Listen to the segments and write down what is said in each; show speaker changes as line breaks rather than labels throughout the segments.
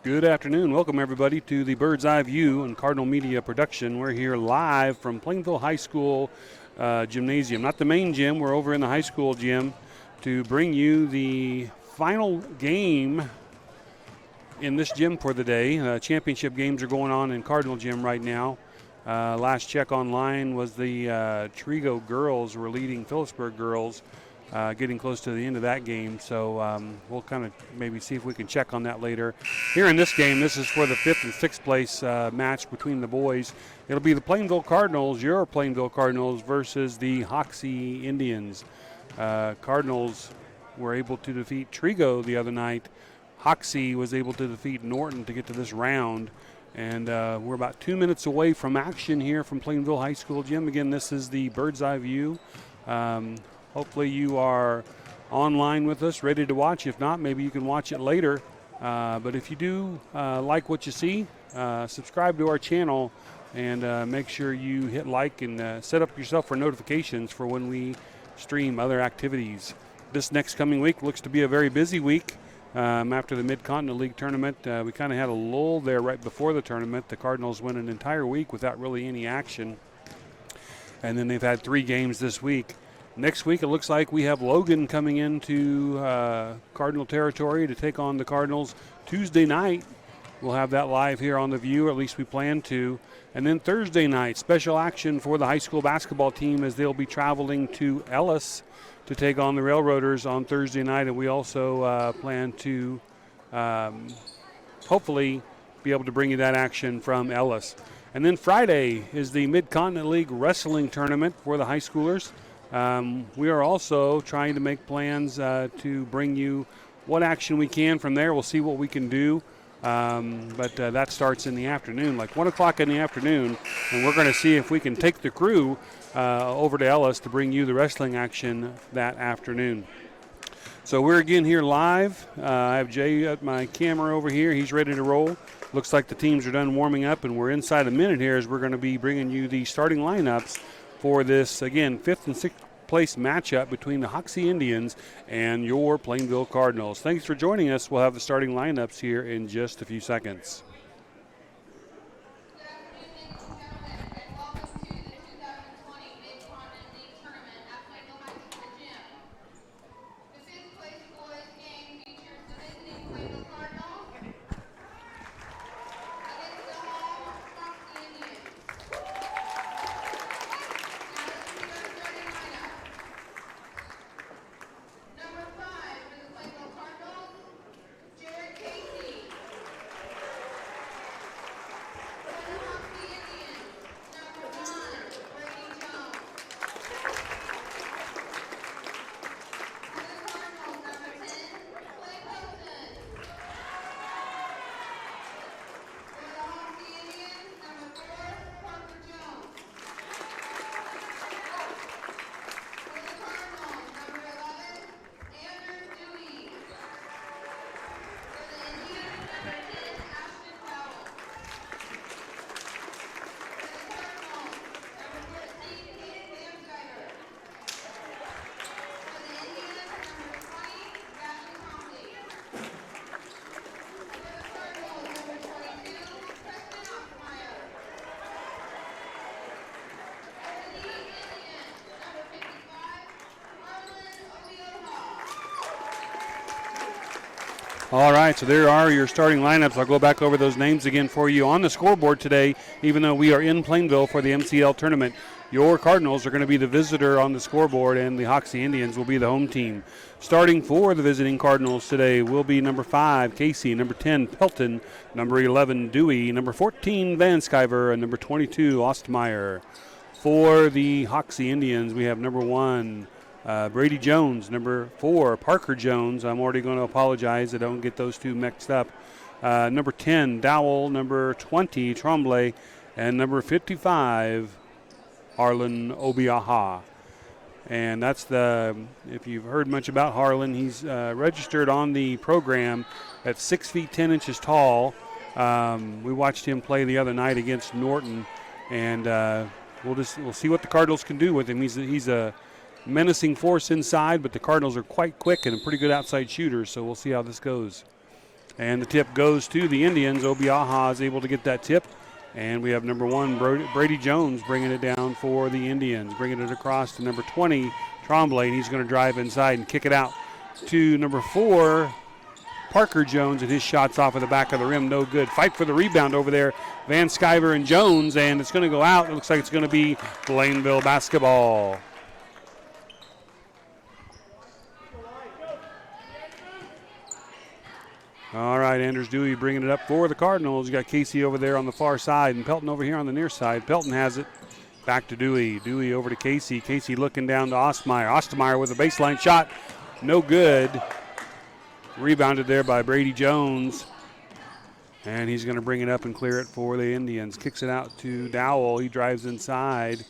Good afternoon. Welcome, everybody, to the Bird's Eye View and Cardinal Media production. We're here live from Plainville High School Gymnasium. Not the main gym. We're over in the high school gym to bring you the final game in this gym for the day. Championship games are going on in Cardinal Gym right now. Last check online was the Trigo girls were leading Phillipsburg girls, getting close to the end of that game. So we'll kind of maybe see if we can check on that later. Here in this game, this is for the 5th and 6th place match between the boys. It'll be the Plainville Cardinals, your Plainville Cardinals, versus the Hoxie Indians. Cardinals were able to defeat Trigo the other night. Hoxie was able to defeat Norton to get to this round. And we're about 2 minutes away from action here from Plainville High School Gym. Again, this is the Bird's Eye View. Hopefully you are online with us, ready to watch. If not, maybe you can watch it later. But if you do like what you see, subscribe to our channel and make sure you hit like and set up yourself for notifications for when we stream other activities. This next coming week looks to be a very busy week. After the Mid-Continent League tournament, we kind of had a lull there right before the tournament. The Cardinals went an entire week without really any action. And then they've had 3 games this week. Next week, it looks like we have Logan coming into Cardinal territory to take on the Cardinals Tuesday night. We'll have that live here on The View, or at least we plan to. And then Thursday night, special action for the high school basketball team as they'll be traveling to Ellis to take on the Railroaders on Thursday night. And we also plan to hopefully be able to bring you that action from Ellis. And then Friday is the Mid-Continent League Wrestling Tournament for the high schoolers. We are also trying to make plans to bring you what action we can from there. We'll see what we can do. But that starts in the afternoon, like 1 o'clock in the afternoon. And we're going to see if we can take the crew over to Ellis to bring you the wrestling action that afternoon. So we're again here live. I have Jay at my camera over here. He's ready to roll. Looks like the teams are done warming up, and we're inside a minute here as we're going to be bringing you the starting lineups for this, again, 5th and 6th place matchup between the Hoxie Indians and your Plainville Cardinals. Thanks for joining us. We'll have the starting lineups here in just a few seconds. All right, so there are your starting lineups. I'll go back over those names again for you on the scoreboard today, even though we are in Plainville for the MCL tournament. Your Cardinals are going to be the visitor on the scoreboard, and the Hoxie Indians will be the home team. Starting for the visiting Cardinals today will be number 5, Casey, number 10, Pelton, number 11, Dewey, number 14, Van Skyver, and number 22, Ostmeyer. For the Hoxie Indians, we have number 1, Brady Jones, number 4, Parker Jones. I'm already going to apologize. I don't get those two mixed up. Number 10, Dowell, number 20, Tremblay, and number 55, Harlan Obiaha. And that's if you've heard much about Harlan, he's registered on the program at 6 feet 10 inches tall. We watched him play the other night against Norton, and we'll see what the Cardinals can do with him. He's a menacing force inside, but the Cardinals are quite quick and a pretty good outside shooter, so we'll see how this goes. And the tip goes to the Indians. Obiaha is able to get that tip. And we have number 1, Brady Jones, bringing it down for the Indians. Bringing it across to number 20, Tremblay, and he's going to drive inside and kick it out to number 4, Parker Jones, and his shot's off of the back of the rim. No good. Fight for the rebound over there. Van Sciver and Jones, and it's going to go out. It looks like it's going to be Plainville basketball. All right, Anders Dewey bringing it up for the Cardinals. You got Casey over there on the far side and Pelton over here on the near side. Pelton has it. Back to Dewey. Dewey over to Casey. Casey looking down to Ostmeyer. Ostmeyer with a baseline shot. No good. Rebounded there by Brady Jones. And he's going to bring it up and clear it for the Indians. Kicks it out to Dowell. He drives inside.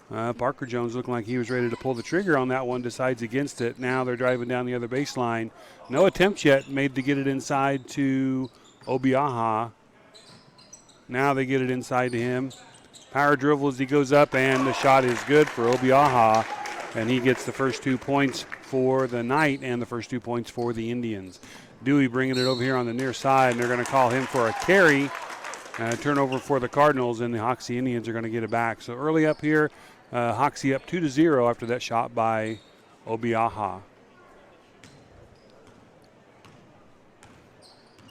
Parker Jones looking like he was ready to pull the trigger on that one, decides against it. Now they're driving down the other baseline. No attempts yet made to get it inside to Obiaha. Now they get it inside to him. Power dribble as he goes up, and the shot is good for Obiaha. And he gets the first 2 points for the night and the first 2 points for the Indians. Dewey bringing it over here on the near side, and they're going to call him for a carry. Turnover for the Cardinals, and the Hoxie Indians are going to get it back. So early up here, Hoxie up 2-0 after that shot by Obiaha.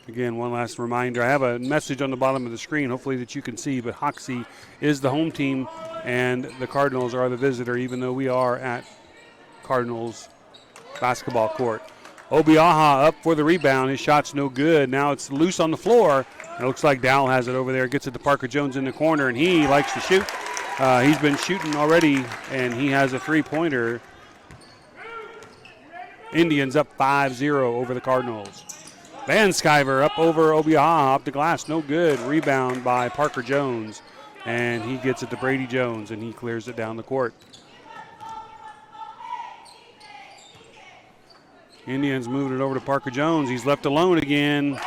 Again, one last reminder. I have a message on the bottom of the screen, hopefully that you can see, but Hoxie is the home team and the Cardinals are the visitor, even though we are at Cardinals basketball court. Obiaha up for the rebound. His shot's no good. Now it's loose on the floor. It looks like Dowell has it over there. Gets it to Parker Jones in the corner, and he likes to shoot. He's been shooting already, and he has a three-pointer. Indians up 5-0 over the Cardinals. Van Sciver up over Obiaha, up the glass, no good. Rebound by Parker Jones, and he gets it to Brady Jones, and he clears it down the court. Indians moving it over to Parker Jones. He's left alone again.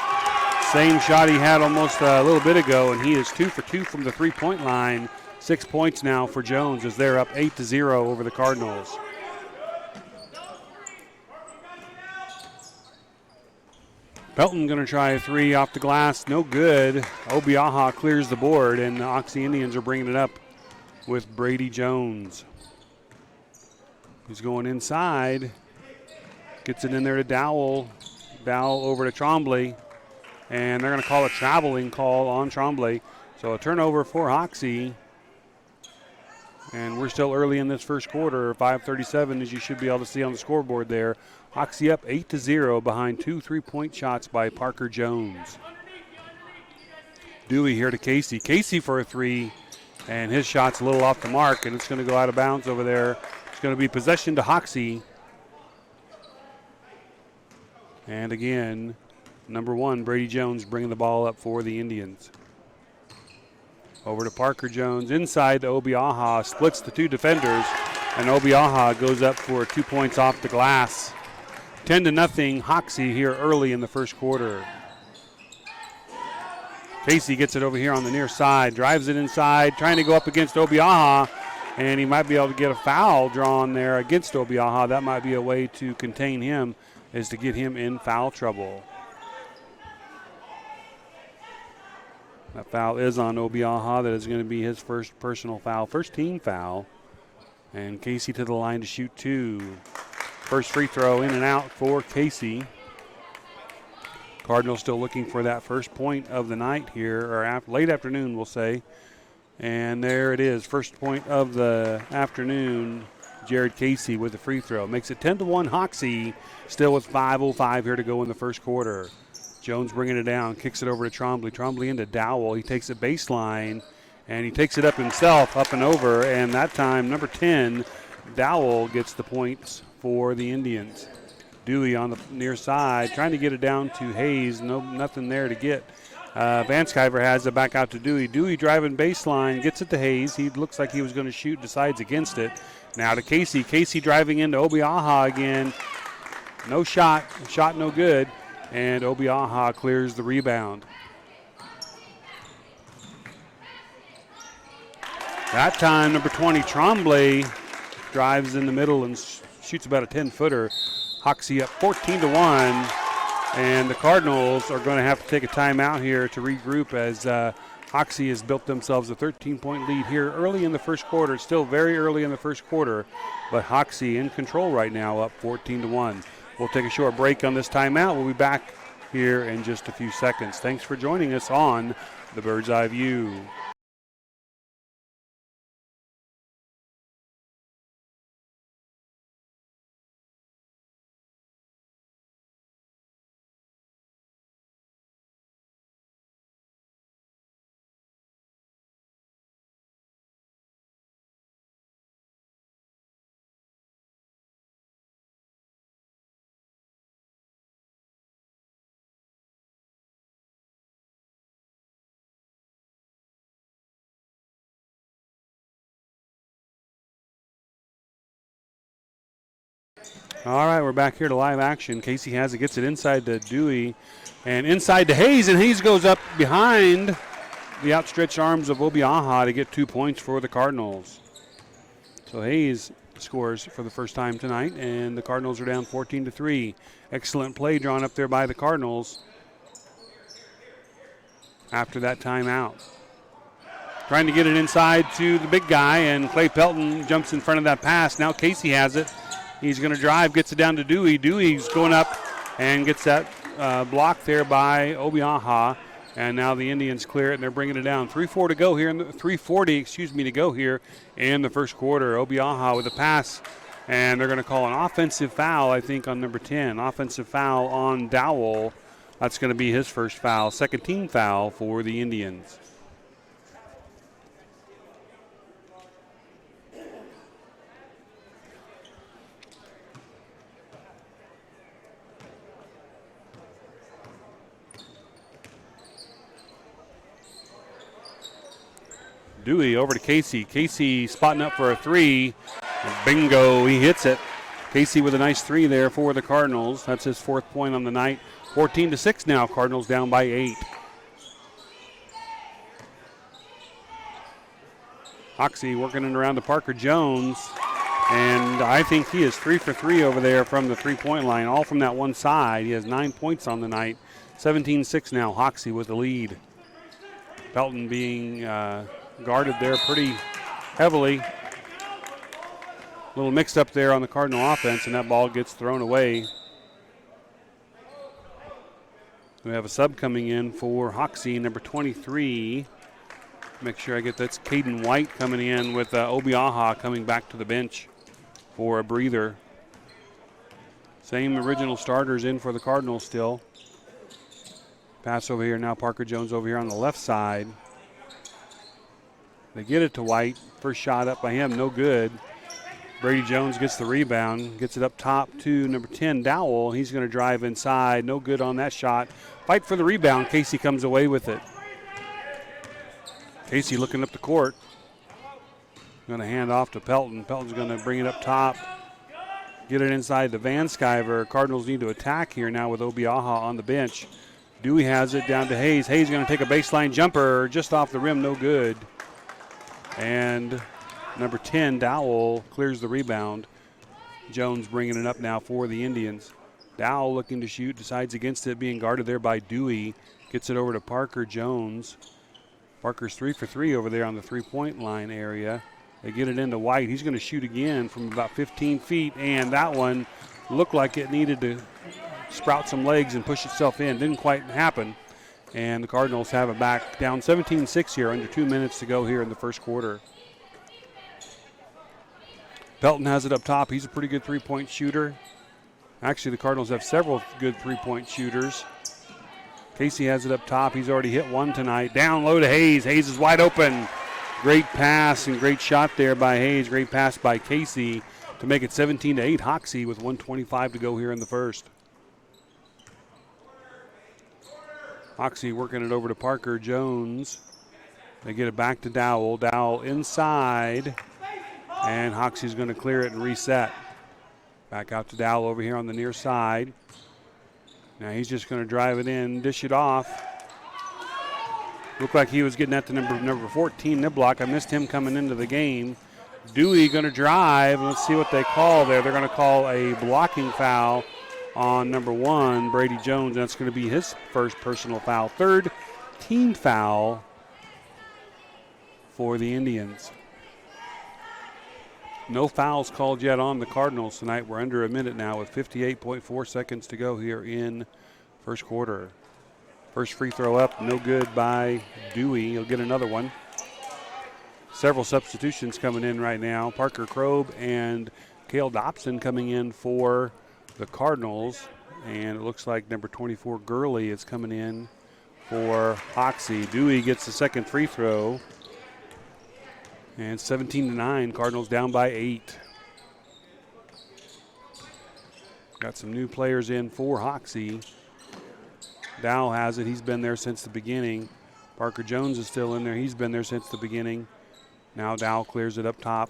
Same shot he had almost a little bit ago, and he is 2 for 2 from the three-point line. 6 points now for Jones as they're up 8-0 over the Cardinals. Pelton going to try a three off the glass, no good. Obiaha clears the board, and the Hoxie Indians are bringing it up with Brady Jones. He's going inside. Gets it in there to Dowell. Dowell over to Tremblay. And they're going to call a traveling call on Tremblay. So a turnover for Hoxie. And we're still early in this first quarter. 5:37, as you should be able to see on the scoreboard there. Hoxie up 8-0 behind 2 3-point shots by Parker Jones. Dewey here to Casey. Casey for a three. And his shot's a little off the mark, and it's going to go out of bounds over there. It's going to be possession to Hoxie. And again, number 1, Brady Jones bringing the ball up for the Indians. Over to Parker Jones. Inside to Obiaha. Splits the two defenders. And Obiaha goes up for 2 points off the glass. 10-0 Hoxie here early in the first quarter. Casey gets it over here on the near side. Drives it inside. Trying to go up against Obiaha. And he might be able to get a foul drawn there against Obiaha. That might be a way to contain him, is to get him in foul trouble. That foul is on Obiaha. That is going to be his first personal foul, first team foul. And Casey to the line to shoot 2. First free throw in and out for Casey. Cardinals still looking for that first point of the night here, or late afternoon, we'll say. And there it is, first point of the afternoon. Jared Casey with the free throw. Makes it 10-1 Hoxie, still with 5:05 here to go in the first quarter. Jones bringing it down, kicks it over to Tremblay. Tremblay into Dowell. He takes it baseline, and he takes it up himself, up and over. And that time, number 10, Dowell gets the points for the Indians. Dewey on the near side, trying to get it down to Hayes. Nothing there to get. Van Sciver has it back out to Dewey. Dewey driving baseline, gets it to Hayes. He looks like he was going to shoot, decides against it. Now to Casey. Casey driving into Obiaha again. No shot. Shot no good. And Obiaha clears the rebound. That time, number 20, Tremblay, drives in the middle and shoots about a 10-footer. Hoxie up 14-1. And the Cardinals are going to have to take a timeout here to regroup as Hoxie has built themselves a 13-point lead here early in the first quarter. It's still very early in the first quarter, but Hoxie in control right now, up 14-1. We'll take a short break on this timeout. We'll be back here in just a few seconds. Thanks for joining us on the Bird's Eye View. All right, we're back here to live action. Casey has it, gets it inside to Dewey, and inside to Hayes, and Hayes goes up behind the outstretched arms of Obiaha to get 2 points for the Cardinals. So Hayes scores for the first time tonight, and the Cardinals are down 14-3. Excellent play drawn up there by the Cardinals after that timeout. Trying to get it inside to the big guy, and Clay Pelton jumps in front of that pass. Now Casey has it. He's going to drive, gets it down to Dewey. Dewey's going up and gets that block there by Obiaha. And now the Indians clear it, and they're bringing it down. 3:40 to go here in the first quarter. Obiaha with a pass, and they're going to call an offensive foul, I think, on number 10. Offensive foul on Dowell. That's going to be his first foul. Second team foul for the Indians. Dewey over to Casey. Casey spotting up for a three. Bingo, he hits it. Casey with a nice three there for the Cardinals. That's his 4th point on the night. 14-6 now. Cardinals down by 8. Hoxie working it around to Parker Jones. And I think he is 3 for 3 over there from the three-point line, all from that one side. He has 9 points on the night. 17-6 now. Hoxie with the lead. Pelton being guarded there pretty heavily. A little mixed up there on the Cardinal offense, and that ball gets thrown away. We have a sub coming in for Hoxie, number 23. Make sure I get that's Caden White coming in with Obiaha coming back to the bench for a breather. Same original starters in for the Cardinals still. Pass over here now, Parker Jones over here on the left side. They get it to White. First shot up by him, no good. Brady Jones gets the rebound, gets it up top to number 10, Dowell. He's going to drive inside, no good on that shot. Fight for the rebound, Casey comes away with it. Casey looking up the court. Going to hand off to Pelton. Pelton's going to bring it up top. Get it inside to Van Sciver. Cardinals need to attack here now with Obiaha on the bench. Dewey has it down to Hayes. Hayes going to take a baseline jumper just off the rim, no good. And number 10, Dowell, clears the rebound. Jones bringing it up now for the Indians. Dowell looking to shoot, decides against it, being guarded there by Dewey. Gets it over to Parker Jones. Parker's 3 for 3 over there on the three-point line area. They get it into White. He's going to shoot again from about 15 feet, and that one looked like it needed to sprout some legs and push itself in. Didn't quite happen, and the Cardinals have it back down 17-6 here, under 2 minutes to go here in the first quarter. Pelton has it up top. He's a pretty good three-point shooter. Actually, the Cardinals have several good three-point shooters. Casey has it up top. He's already hit one tonight. Down low to Hayes. Hayes is wide open. Great pass and great shot there by Hayes. Great pass by Casey to make it 17-8. Hoxie with 1:25 to go here in the first. Hoxie working it over to Parker Jones. They get it back to Dowell. Dowell inside. And Hoxie's going to clear it and reset. Back out to Dowell over here on the near side. Now he's just going to drive it in, dish it off. Looked like he was getting that to number 14, Niblock. I missed him coming into the game. Dewey going to drive. Let's see what they call there. They're going to call a blocking foul on number 1, Brady Jones. That's going to be his first personal foul. Third team foul for the Indians. No fouls called yet on the Cardinals tonight. We're under a minute now with 58.4 seconds to go here in first quarter. First free throw up, no good by Dewey. He'll get another one. Several substitutions coming in right now. Parker Krob and Cale Dobson coming in for the Cardinals. And it looks like number 24, Gurley, is coming in for Hoxie. Dewey gets the second free throw. And 17-9, Cardinals down by 8. Got some new players in for Hoxie. Dow has it. He's been there since the beginning. Parker Jones is still in there. He's been there since the beginning. Now Dow clears it up top.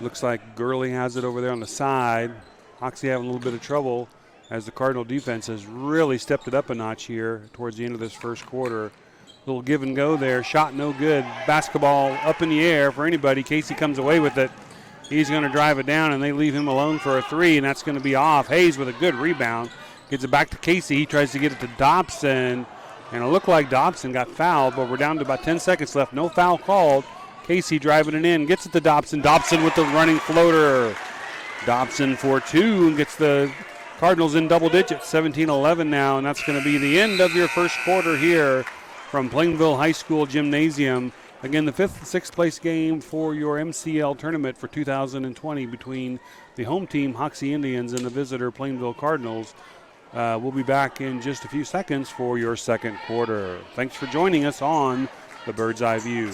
Looks like Gurley has it over there on the side. Hoxie having a little bit of trouble as the Cardinal defense has really stepped it up a notch here towards the end of this first quarter. Little give and go there. Shot no good. Basketball up in the air for anybody. Casey comes away with it. He's going to drive it down, and they leave him alone for a three, and that's going to be off. Hayes with a good rebound. Gets it back to Casey. He tries to get it to Dobson, and it looked like Dobson got fouled, but we're down to about 10 seconds left. No foul called. Casey driving it in. Gets it to Dobson. Dobson with the running floater. Dobson for 2 and gets the Cardinals in double digits. 17-11 now, and that's going to be the end of your first quarter here from Plainville High School Gymnasium. Again, the 5th and 6th place game for your MCL tournament for 2020 between the home team, Hoxie Indians, and the visitor, Plainville Cardinals. We'll be back in just a few seconds for your second quarter. Thanks for joining us on the Bird's Eye View.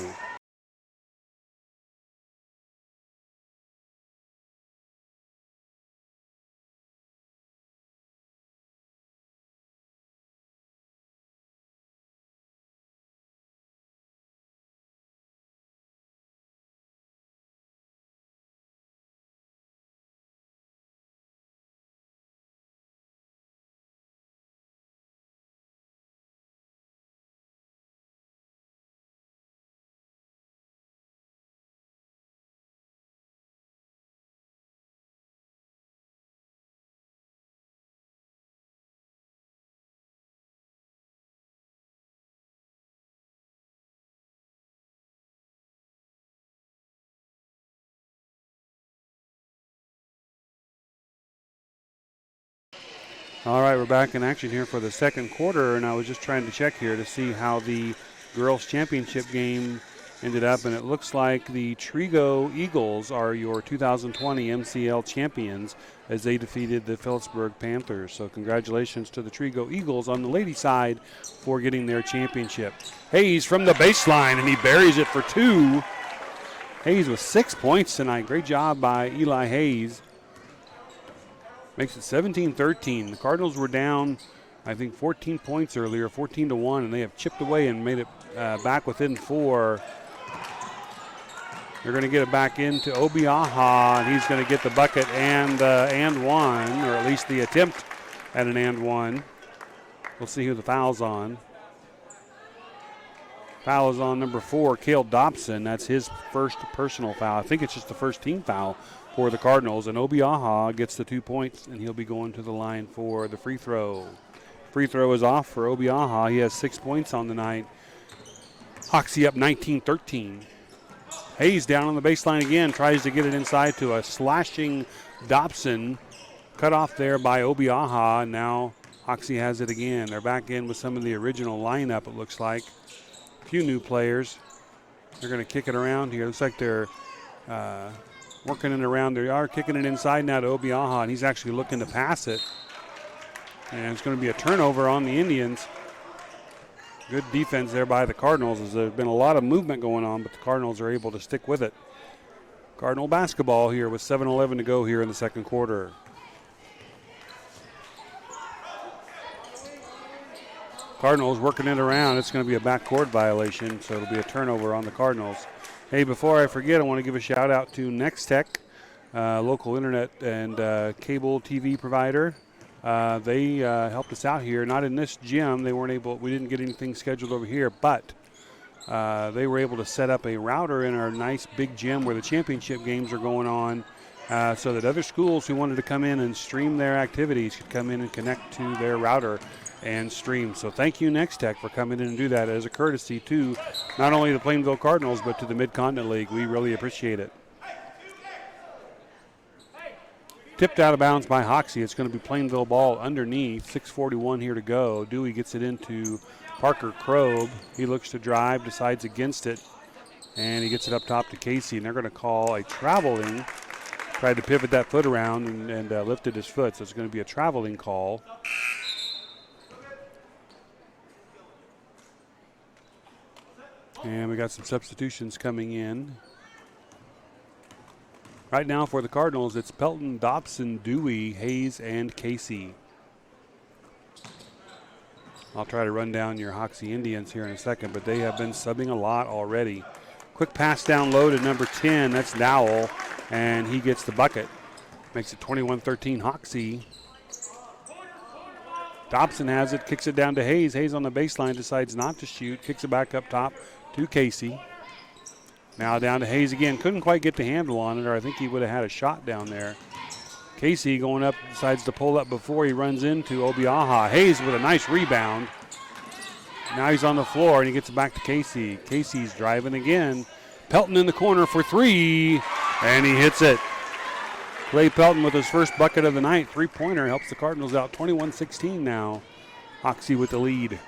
All right, we're back in action here for the second quarter, and I was just trying to check here to see how the girls' championship game ended up, and it looks like the Trigo Eagles are your 2020 MCL champions as they defeated the Phillipsburg Panthers. So congratulations to the Trigo Eagles on the lady side for getting their championship. Hayes from the baseline, and he buries it for 2. Hayes with 6 points tonight. Great job by Eli Hayes. Makes it 17-13. The Cardinals were down, I think, 14 points earlier, 14-1, and they have chipped away and made it back within 4. They're going to get it back into Obiaha, and he's going to get the bucket and one, or at least the attempt at an and one. We'll see who the foul's on. Foul is on number 4, Cale Dobson. That's his first personal foul. I think it's just the first team foul for the Cardinals, and Obiaha gets the 2 points, and he'll be going to the line for the free throw. Free throw is off for Obiaha. He has 6 points on the night. Hoxie up 19-13. Hayes down on the baseline again, tries to get it inside to a slashing Dobson. Cut off there by Obiaha. Now Hoxie has it again. They're back in with some of the original lineup, it looks like. A few new players. They're going to kick it around here. Looks like they're working it around. They are kicking it inside now to Obiaha, and he's actually looking to pass it. And it's going to be a turnover on the Indians. Good defense there by the Cardinals, as there's been a lot of movement going on, but the Cardinals are able to stick with it. Cardinal basketball here with 7:11 to go here in the second quarter. Cardinals working it around. It's going to be a backcourt violation, so it'll be a turnover on the Cardinals. Hey, before I forget, I want to give a shout out to Next Tech, local internet and cable TV provider. They helped us out here, not in this gym. We didn't get anything scheduled over here, but they were able to set up a router in our nice big gym where the championship games are going on so that other schools who wanted to come in and stream their activities could come in and connect to their router and stream. So thank you, Next Tech, for coming in and do that as a courtesy to not only the Plainville Cardinals, but to the Mid-Continent League. We really appreciate it. Tipped out of bounds by Hoxie. It's going to be Plainville ball underneath. 6:41 here to go. Dewey gets it into Parker Krob. He looks to drive, decides against it, and he gets it up top to Casey. And they're going to call a traveling. Tried to pivot that foot around and lifted his foot, so it's going to be a traveling call. And we got some substitutions coming in. Right now for the Cardinals, it's Pelton, Dobson, Dewey, Hayes, and Casey. I'll try to run down your Hoxie Indians here in a second, but they have been subbing a lot already. Quick pass down low to number 10, that's Dowell, and he gets the bucket. Makes it 21-13 Hoxie. Dobson has it, kicks it down to Hayes. Hayes on the baseline decides not to shoot, kicks it back up top to Casey. Now down to Hayes again. Couldn't quite get the handle on it, or I think he would have had a shot down there. Casey going up, decides to pull up before he runs into Obiaha. Hayes with a nice rebound. Now he's on the floor, and he gets it back to Casey. Casey's driving again. Pelton in the corner for three, and he hits it. Clay Pelton with his first bucket of the night. Three-pointer helps the Cardinals out 21-16 now. Hoxie with the lead.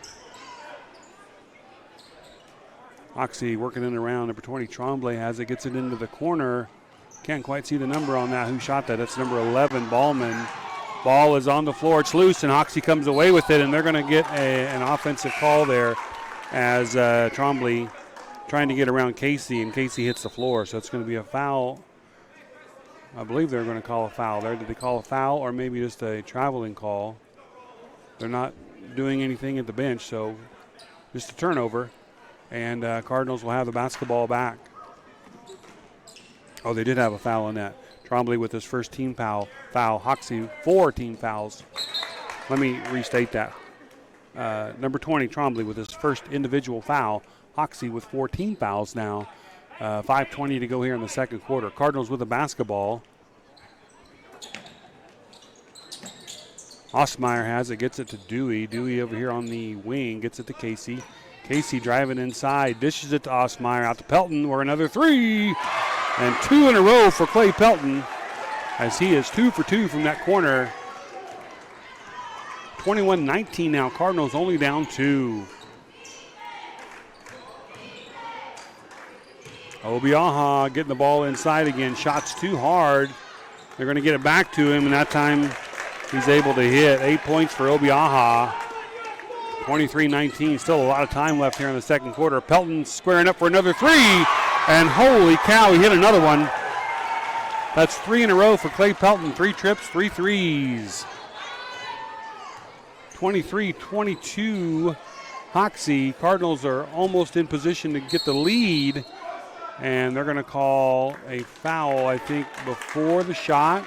Hoxie working it around. Number 20, Tremblay has it, gets it into the corner. Can't quite see the number on that. Who shot that? That's number 11, Ballman. Ball is on the floor. It's loose, and Hoxie comes away with it, and they're going to get an offensive call there as Tremblay trying to get around Casey, and Casey hits the floor. So it's going to be a foul. I believe they're going to call a foul there. Did they call a foul or maybe just a traveling call? They're not doing anything at the bench, so just a turnover. And Cardinals will have the basketball back. Oh, they did have a foul on that. Tremblay with his first team foul. Hoxie, 4 team fouls. Let me restate that. Number 20, Tremblay with his first individual foul. Hoxie with 4 team fouls now. 5:20 to go here in the second quarter. Cardinals with the basketball. Osmeyer has it, gets it to Dewey. Dewey over here on the wing, gets it to Casey. Casey driving inside, dishes it to Osmeyer, out to Pelton, where another three, and 2 in a row for Clay Pelton, as he is 2 for 2 from that corner. 21-19 now, Cardinals only down 2. Obiaha getting the ball inside again, shots too hard. They're going to get it back to him, and that time he's able to hit. 8 points for Obiaha. 23-19, still a lot of time left here in the second quarter. Pelton squaring up for another three, and holy cow, he hit another one. That's 3 in a row for Clay Pelton. 3 trips, 3 threes. 23-22, Hoxie. Cardinals are almost in position to get the lead, and they're going to call a foul, I think, before the shot.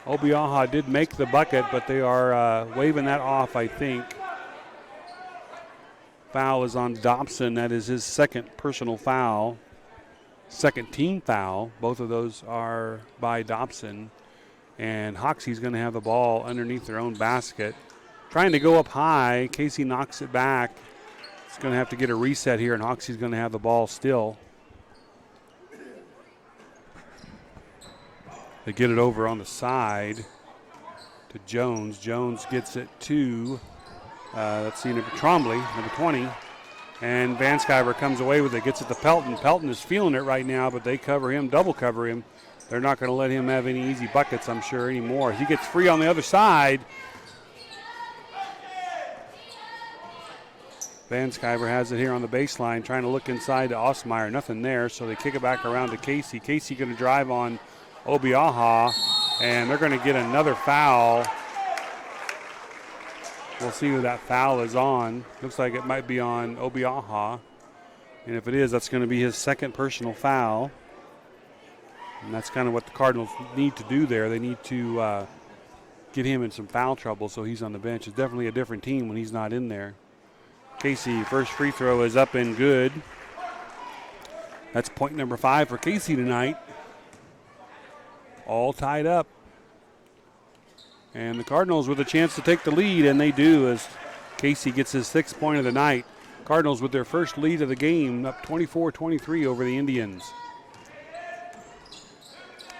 Obiaha did make the bucket, but they are waving that off, I think. Foul is on Dobson. That is his second personal foul. Second team foul. Both of those are by Dobson. And Hoxie's going to have the ball underneath their own basket. Trying to go up high. Casey knocks it back. It's going to have to get a reset here, and Hoxie's going to have the ball still. They get it over on the side to Jones. Jones gets it to let's see, Tremblay, number 20. And Van Sciver comes away with it, gets it to Pelton. Pelton is feeling it right now, but they cover him, double cover him. They're not going to let him have any easy buckets, I'm sure, anymore. He gets free on the other side. Van Sciver has it here on the baseline, trying to look inside to Osmeyer. Nothing there, so they kick it back around to Casey. Casey going to drive on Obiaha, and they're going to get another foul. We'll see who that foul is on. Looks like it might be on Obiaha. And if it is, that's going to be his second personal foul. And that's kind of what the Cardinals need to do there. They need to get him in some foul trouble so he's on the bench. It's definitely a different team when he's not in there. Casey, first free throw is up and good. That's point number 5 for Casey tonight. all tied up. And the Cardinals with a chance to take the lead, and they do as Casey gets his 6th point of the night. Cardinals with their first lead of the game, up 24-23 over the Indians.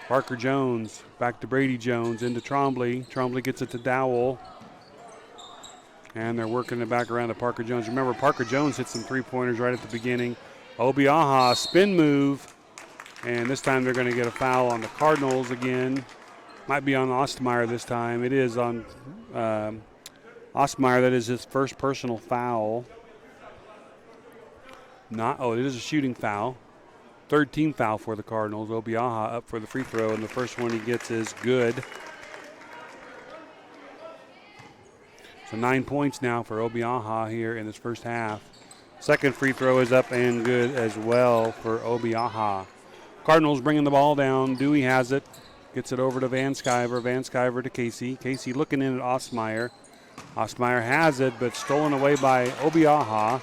Parker Jones back to Brady Jones into Trombley. Trombley gets it to Dowell. And they're working it back around to Parker Jones. Remember, Parker Jones hit some three-pointers right at the beginning. Obiaha, spin move. And this time they're going to get a foul on the Cardinals again. Might be on Ostmeyer this time. It is on Ostmeyer. That is his first personal foul. It is a shooting foul. 3rd team foul for the Cardinals. Obiaha up for the free throw, and the first one he gets is good. So 9 points now for Obiaha here in this first half. Second free throw is up and good as well for Obiaha. Cardinals bringing the ball down. Dewey has it. Gets it over to Van Sciver. Van Sciver to Casey. Casey looking in at Ostmeyer. Ostmeyer has it, but stolen away by Obiaha.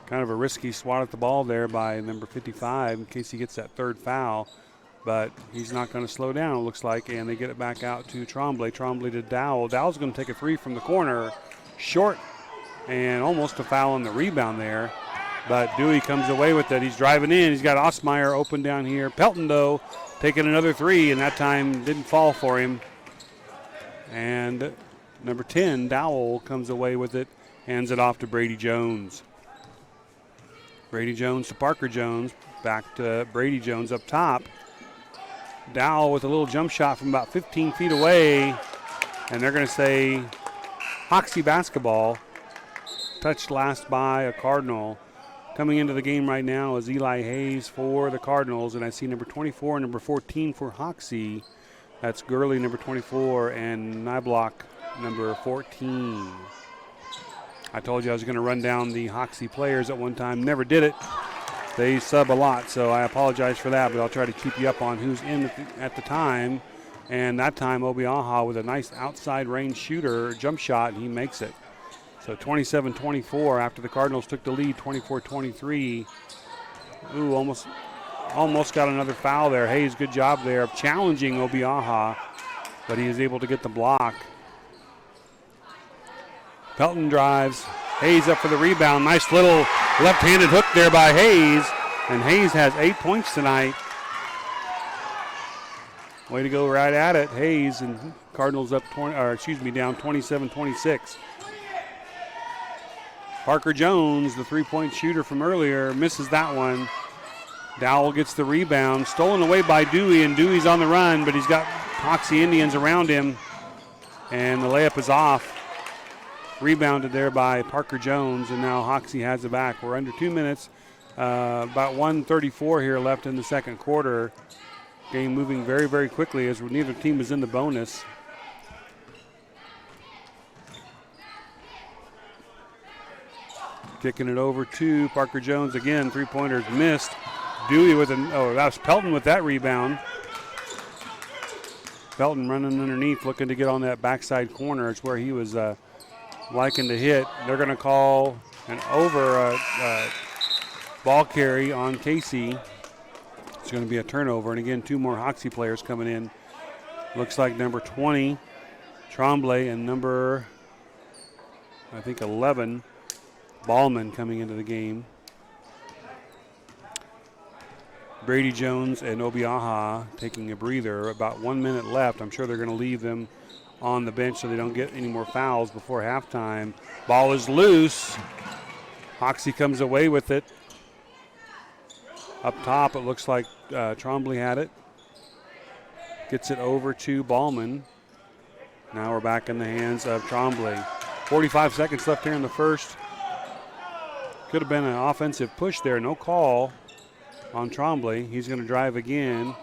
Kind of a risky swat at the ball there by number 55 in case he gets that 3rd foul. But he's not going to slow down, it looks like, and they get it back out to Trombley. Trombley to Dowell. Dowell's going to take a 3 from the corner. Short, and almost a foul on the rebound there. But Dewey comes away with it. He's driving in. He's got Ostmeyer open down here. Pelton, though, taking another 3, and that time didn't fall for him. And number 10, Dowell, comes away with it, hands it off to Brady Jones. Brady Jones to Parker Jones. Back to Brady Jones up top. Dowell with a little jump shot from about 15 feet away. And they're going to say Hoxie basketball. Touched last by a Cardinal. Coming into the game right now is Eli Hayes for the Cardinals. And I see number 24 and number 14 for Hoxie. That's Gurley, number 24, and Nyblock, number 14. I told you I was going to run down the Hoxie players at one time. Never did it. They sub a lot, so I apologize for that, but I'll try to keep you up on who's in at the time. And that time, Obiaha with a nice outside range shooter, jump shot, and he makes it. So 27-24 after the Cardinals took the lead, 24-23. Ooh, almost got another foul there. Hayes, good job there of challenging Obiaha, but he is able to get the block. Pelton drives. Hayes up for the rebound. Nice little left-handed hook there by Hayes. And Hayes has 8 points tonight. Way to go right at it. Hayes, and Cardinals up down 27-26. Parker Jones, the three-point shooter from earlier, misses that one. Dowell gets the rebound. Stolen away by Dewey, and Dewey's on the run, but he's got Hoxie Indians around him. And the layup is off. Rebounded there by Parker Jones, and now Hoxie has it back. We're under 2 minutes, about 1:34 here left in the second quarter. Game moving very, very quickly as neither team is in the bonus. Kicking it over to Parker Jones again. Three-pointers missed. Dewey with that was Pelton with that rebound. Pelton running underneath, looking to get on that backside corner. It's where he was liking to hit. They're going to call an ball carry on Casey. It's going to be a turnover. And again, 2 more Hoxie players coming in. Looks like number 20, Trombley, and number, 11, Ballman coming into the game. Brady Jones and Obiaha taking a breather. About 1 minute left. I'm sure they're going to leave them on the bench so they don't get any more fouls before halftime. Ball is loose. Hoxie comes away with it. Up top, it looks like Trombley had it. Gets it over to Ballman. Now we're back in the hands of Trombley. 45 seconds left here in the first. Could have been an offensive push there. No call on Trombley. He's going to drive again.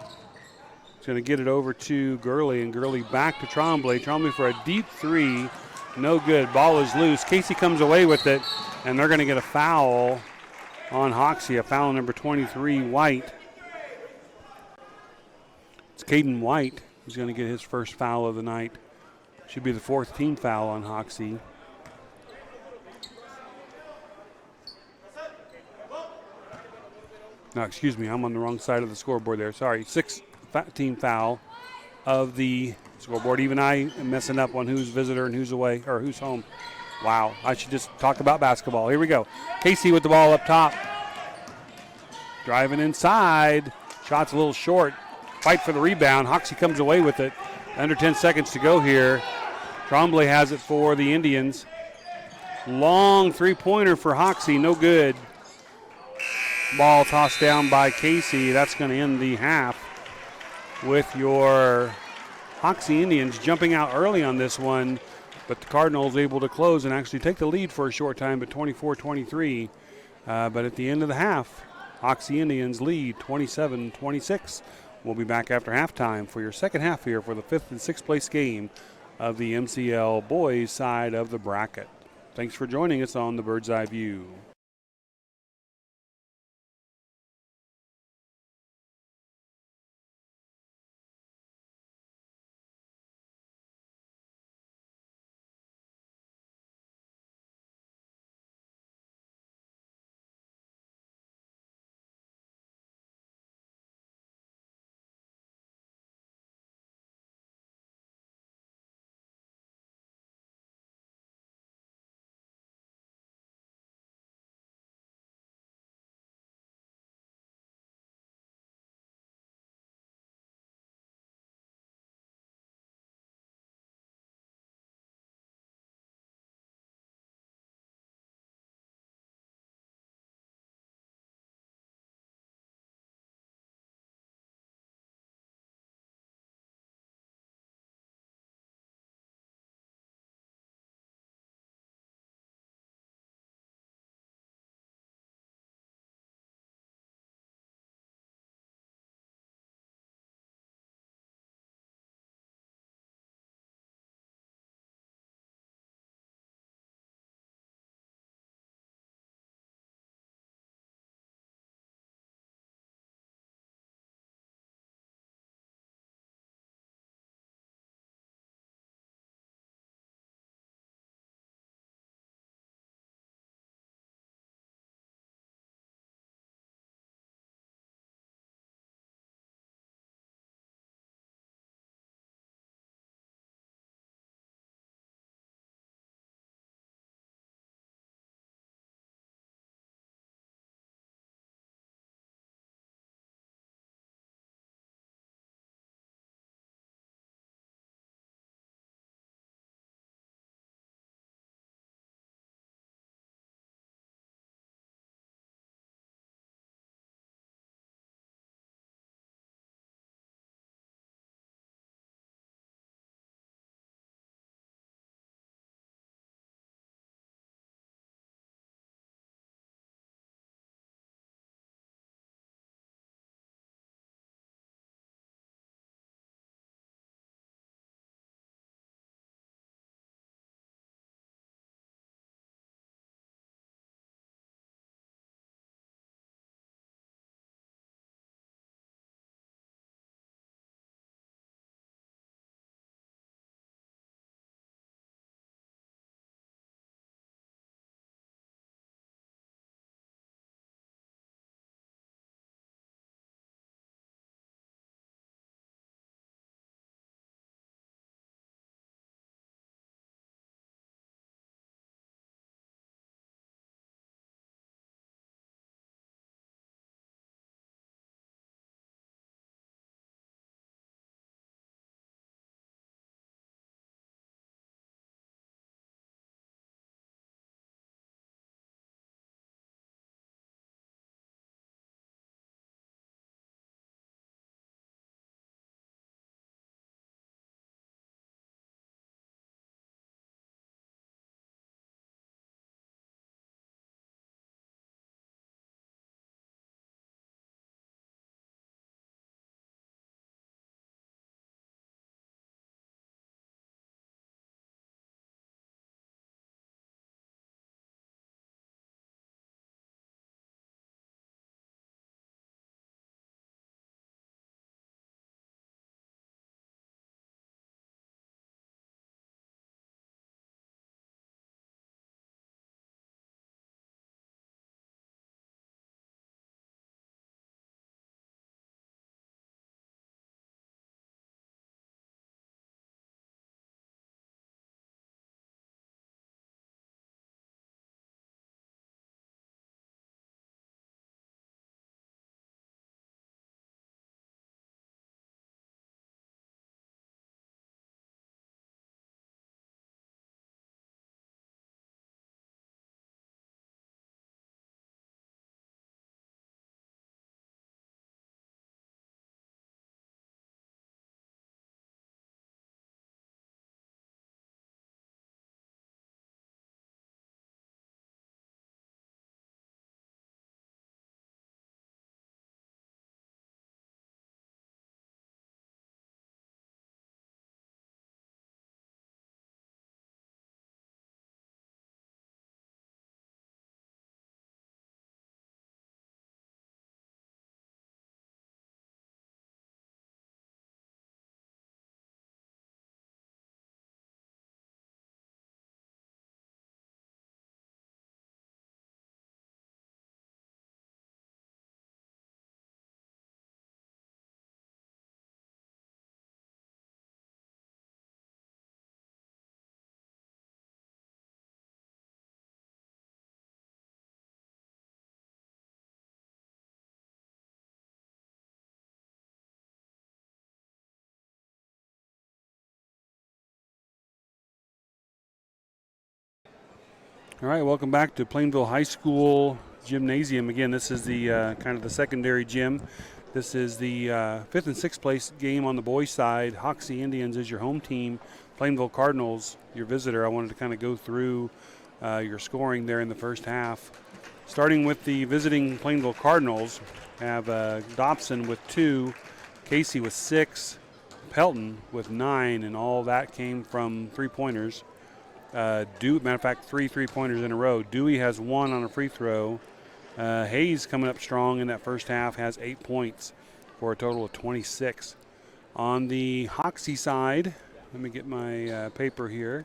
He's going to get it over to Gurley, and Gurley back to Trombley. Trombley for a deep 3. No good. Ball is loose. Casey comes away with it, and they're going to get a foul on Hoxie, a foul number 23, White. It's Caden White. He's going to get his first foul of the night. Should be the 4th team foul on Hoxie. No, excuse me, I'm on the wrong side of the scoreboard there. Sorry, 6th team foul of the scoreboard. Even I am messing up on who's visitor and who's away or who's home. Wow, I should just talk about basketball. Here we go. Casey with the ball up top. Driving inside. Shot's a little short. Fight for the rebound. Hoxie comes away with it. Under 10 seconds to go here. Tremblay has it for the Indians. Long three-pointer for Hoxie. No good. Ball tossed down by Casey. That's going to end the half with your Hoxie Indians jumping out early on this one, but the Cardinals able to close and actually take the lead for a short time at 24-23. But at the end of the half, Hoxie Indians lead 27-26. We'll be back after halftime for your second half here for the 5th and 6th place game of the MCL boys side of the bracket. Thanks for joining us on the Bird's Eye View. All right, welcome back to Plainville High School Gymnasium. Again, this is the kind of the secondary gym. This is the 5th and 6th place game on the boys' side. Hoxie Indians is your home team. Plainville Cardinals, your visitor. I wanted to kind of go through your scoring there in the first half. Starting with the visiting Plainville Cardinals, have Dobson with 2, Casey with 6, Pelton with 9, and all that came from three-pointers. Matter of fact, 3 3-pointers in a row. Dewey has 1 on a free throw. Hayes coming up strong in that first half, has 8 points for a total of 26. On the Hoxie side, let me get my paper here.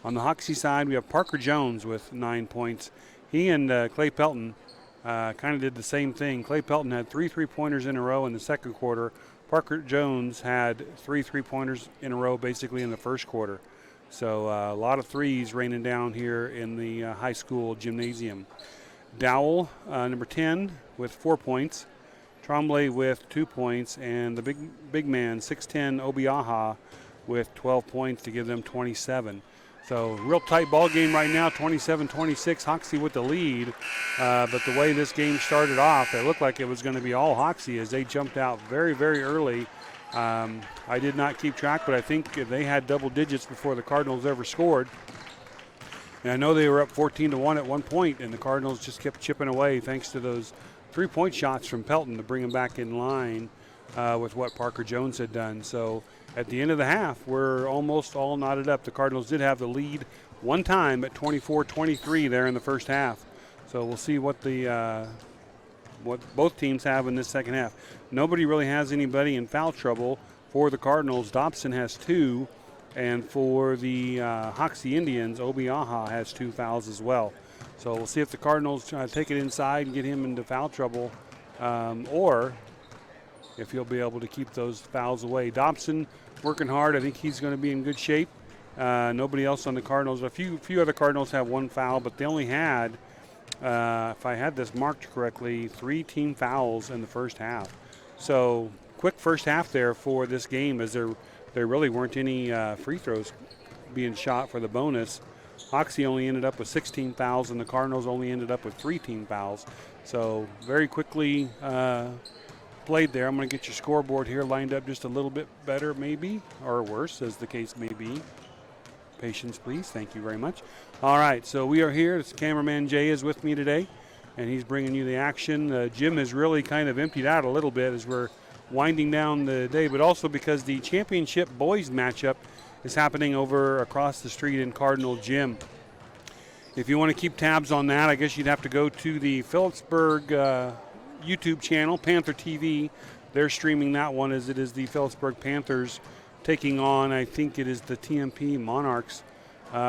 On the Hoxie side, we have Parker Jones with 9 points. He and Clay Pelton kind of did the same thing. Clay Pelton had 3 3-pointers in a row in the second quarter. Parker Jones had 3 3-pointers in a row basically in the first quarter. So a lot of threes raining down here in the high school gymnasium. Dowell, number 10, with 4 points. Tremblay with 2 points. And the big man, 6'10", Obiaha, with 12 points to give them 27. So real tight ball game right now, 27-26. Hoxie with the lead. But the way this game started off, it looked like it was going to be all Hoxie as they jumped out very, very early. I did not keep track, but I think they had double digits before the Cardinals ever scored. And I know they were up 14-1 at one point, and the Cardinals just kept chipping away thanks to those 3-point shots from Pelton to bring them back in line with what Parker Jones had done. So at the end of the half, we're almost all knotted up. The Cardinals did have the lead one time at 24-23 there in the first half. So we'll see what both teams have in this second half. Nobody really has anybody in foul trouble for the Cardinals. Dobson has 2, and for the Hoxie Indians, Obiaha has 2 fouls as well. So we'll see if the Cardinals take it inside and get him into foul trouble, or if he'll be able to keep those fouls away. Dobson working hard. I think he's going to be in good shape. Nobody else on the Cardinals. A few other Cardinals have 1 foul, but they only had, if I had this marked correctly, 3 team fouls in the first half. So quick first half there for this game, as there really weren't any free throws being shot for the bonus. Hoxie only ended up with 16 fouls, and the Cardinals only ended up with 3 team fouls. So very quickly played there. I'm going to get your scoreboard here lined up just a little bit better maybe, or worse as the case may be. Patience, please. Thank you very much. All right, so we are here. This cameraman Jay is with me today, and he's bringing you the action. Jim has really kind of emptied out a little bit as we're winding down the day, but also because the championship boys matchup is happening over across the street in Cardinal Gym. If you want to keep tabs on that, I guess you'd have to go to the Phillipsburg YouTube channel, Panther TV. They're streaming that one, as it is the Phillipsburg Panthers taking on, I think it is the TMP Monarchs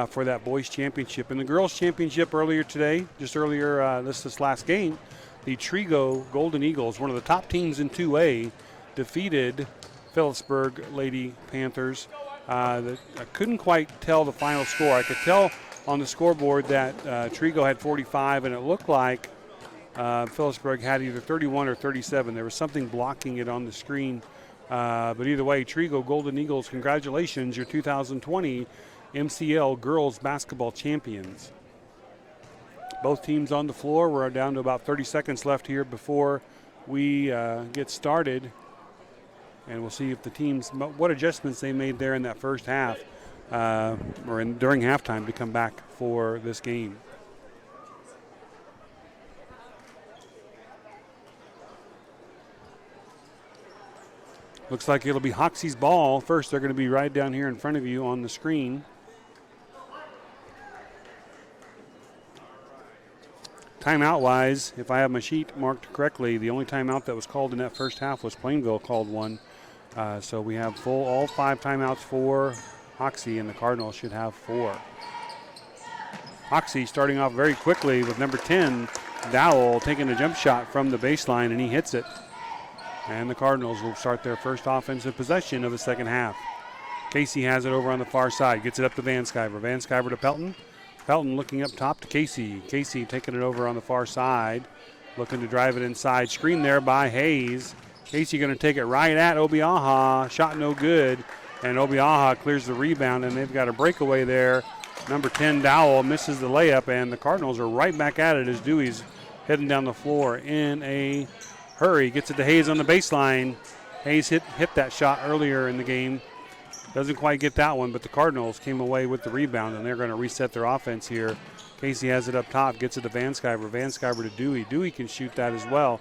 for that boys championship. And the girls championship earlier today, just earlier this last game, the Trigo Golden Eagles, one of the top teams in 2A, defeated Phillipsburg Lady Panthers. I couldn't quite tell the final score. I could tell on the scoreboard that Trigo had 45, and it looked like Phillipsburg had either 31 or 37. There was something blocking it on the screen. But either way, Trigo Golden Eagles, congratulations, your 2020 MCL Girls Basketball Champions. Both teams on the floor. We're down to about 30 seconds left here before we get started. And we'll see if the teams, what adjustments they made there in that first half or during halftime to come back for this game. Looks like it'll be Hoxie's ball. First, they're going to be right down here in front of you on the screen. Timeout-wise, if I have my sheet marked correctly, the only timeout that was called in that first half was Plainville called one. So we have all 5 timeouts for Hoxie, and the Cardinals should have 4. Hoxie starting off very quickly with number 10, Dowell, taking a jump shot from the baseline, and he hits it. And the Cardinals will start their first offensive possession of the second half. Casey has it over on the far side, gets it up to Van Sciver. Van Sciver to Pelton. Pelton looking up top to Casey. Casey taking it over on the far side, looking to drive it inside. Screen there by Hayes. Casey going to take it right at Obiaha. Shot no good, and Obiaha clears the rebound, and they've got a breakaway there Number 10, Dowell, misses the layup, and the Cardinals are right back at it as Dewey's heading down the floor in a hurry. Gets it to Hayes on the baseline. Hayes hit that shot earlier in the game. Doesn't quite get that one, but the Cardinals came away with the rebound, and they're going to reset their offense here. Casey has it up top, gets it to Van Sciver. Van Sciver to Dewey. Dewey can shoot that as well.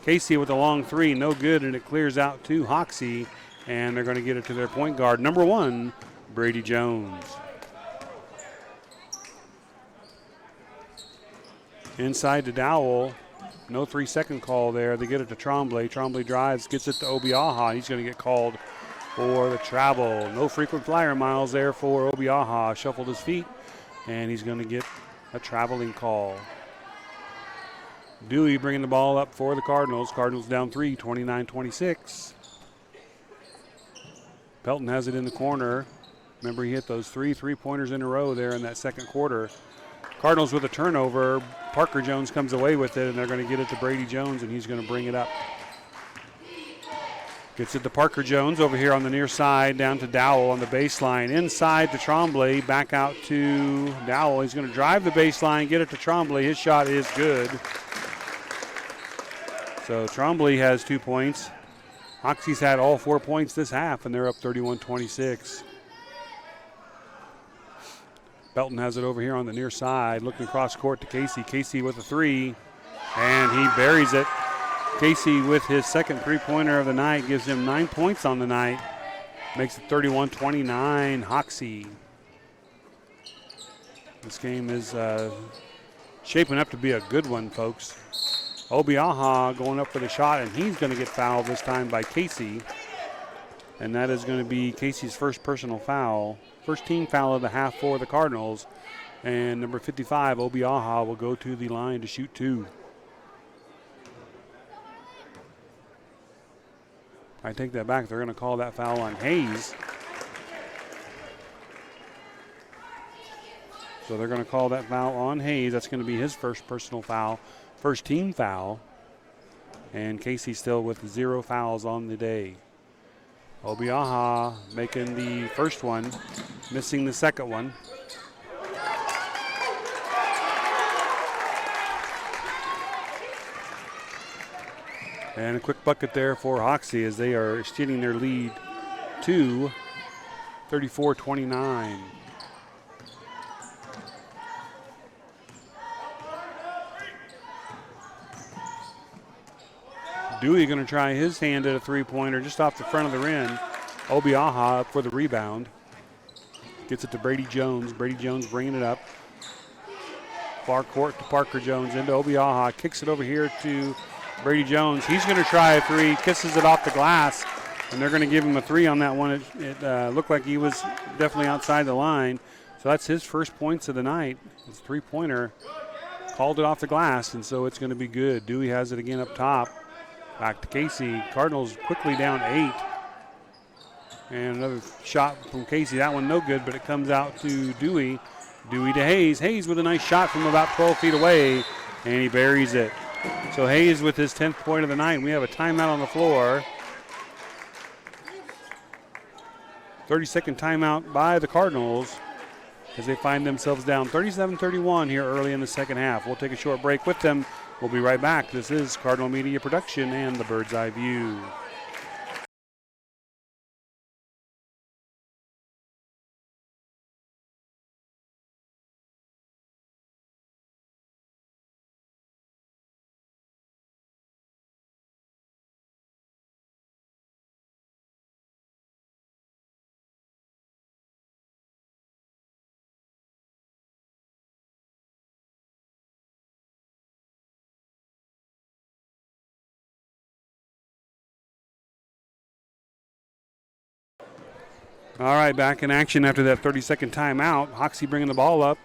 Casey with a long three, no good, and it clears out to Hoxie, and they're going to get it to their point guard, number 1, Brady Jones. Inside to Dowell. No 3-second call there. They get it to Tremblay. Tremblay drives, gets it to Obiaha. He's going to get called for the travel. No frequent flyer miles there for Obiaha. Shuffled his feet, and he's going to get a traveling call. Dewey bringing the ball up for the Cardinals. Cardinals down 3, 29-26. Pelton has it in the corner. Remember, he hit those 3 3-pointers in a row there in that second quarter. Cardinals with a turnover. Parker Jones comes away with it, and they're going to get it to Brady Jones, and he's going to bring it up. Gets it to Parker Jones over here on the near side, down to Dowell on the baseline. Inside to Tremblay, back out to Dowell. He's going to drive the baseline, get it to Tremblay. His shot is good. So Tremblay has 2 points. Hoxie's had all 4 points this half, and they're up 31-26. Belton has it over here on the near side, looking across court to Casey. Casey with a 3, and he buries it. Casey with his second 3-pointer of the night gives him 9 points on the night. Makes it 31-29, Hoxie. This game is shaping up to be a good one, folks. Obiaha going up for the shot, and he's going to get fouled this time by Casey. And that is going to be Casey's first personal foul. First team foul of the half for the Cardinals. And number 55, Obiaha, will go to the line to shoot 2. I take that back. They're going to call that foul on Hayes. So they're going to call that foul on Hayes. That's going to be his first personal foul, first team foul. And Casey still with 0 fouls on the day. Obiaha making the first one, missing the second one. And a quick bucket there for Hoxie as they are extending their lead to 34-29. Dewey going to try his hand at a 3-pointer just off the front of the rim. Obiaha up for the rebound. Gets it to Brady Jones. Brady Jones bringing it up. Far court to Parker Jones into Obiaha. Kicks it over here to Brady Jones. He's going to try a 3. Kisses it off the glass. And they're going to give him a 3 on that one. It looked like he was definitely outside the line. So that's his first points of the night. It's a 3-pointer. Called it off the glass, and so it's going to be good. Dewey has it again up top. Back to Casey. Cardinals quickly down 8. And another shot from Casey. That one no good, but it comes out to Dewey. Dewey to Hayes. Hayes with a nice shot from about 12 feet away, and he buries it. So Hayes with his 10th point of the night. We have a timeout on the floor. 30-second timeout by the Cardinals as they find themselves down 37-31 here early in the second half. We'll take a short break with them. We'll be right back. This is Cardinal Media Production and the Bird's Eye View. All right, back in action after that 30-second timeout. Hoxie bringing the ball up.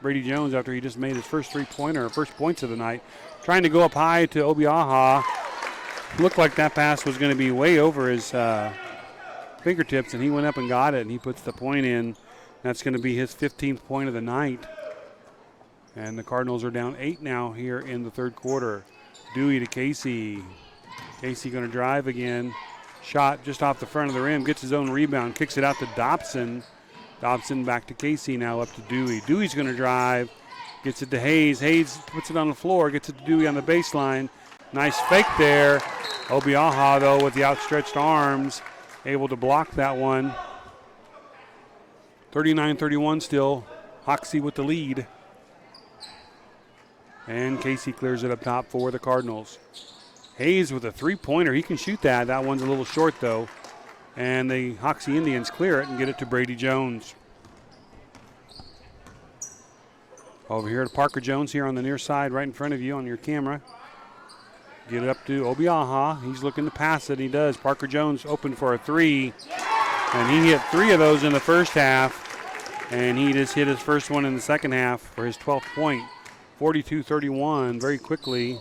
Brady Jones, after he just made his first 3-pointer, first points of the night, trying to go up high to Obiaha. Looked like that pass was going to be way over his fingertips, and he went up and got it, and he puts the point in. That's going to be his 15th point of the night. And the Cardinals are down 8 now here in the third quarter. Dewey to Casey. Casey going to drive again. Shot just off the front of the rim, gets his own rebound, kicks it out to Dobson. Dobson back to Casey, now up to Dewey. Dewey's going to drive, gets it to Hayes. Hayes puts it on the floor, gets it to Dewey on the baseline. Nice fake there. Obiaha, though, with the outstretched arms, able to block that one. 39-31 still. Hoxie with the lead. And Casey clears it up top for the Cardinals. Hayes with a three-pointer. He can shoot that. That one's a little short, though. And the Hoxie Indians clear it and get it to Brady Jones. Over here to Parker Jones here on the near side, right in front of you on your camera. Get it up to Obiaha. He's looking to pass it. He does. Parker Jones open for a three. And he hit 3 of those in the first half. And he just hit his first one in the second half for his 12th point. 42-31 very quickly.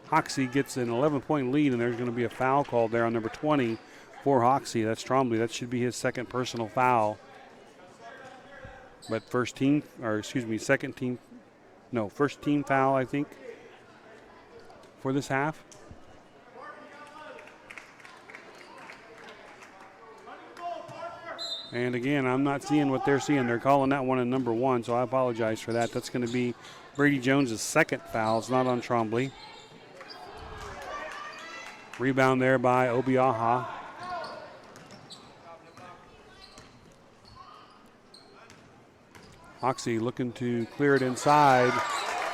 Hoxie gets an 11-point lead, and there's going to be a foul called there on number 20 for Hoxie. That's Trombley. That should be his second personal foul. But first team foul, I think, for this half. And again, I'm not seeing what they're seeing. They're calling that one a number 1, so I apologize for that. That's going to be Brady Jones' second foul. It's not on Trombley. Rebound there by Obiaha. Hoxie looking to clear it inside.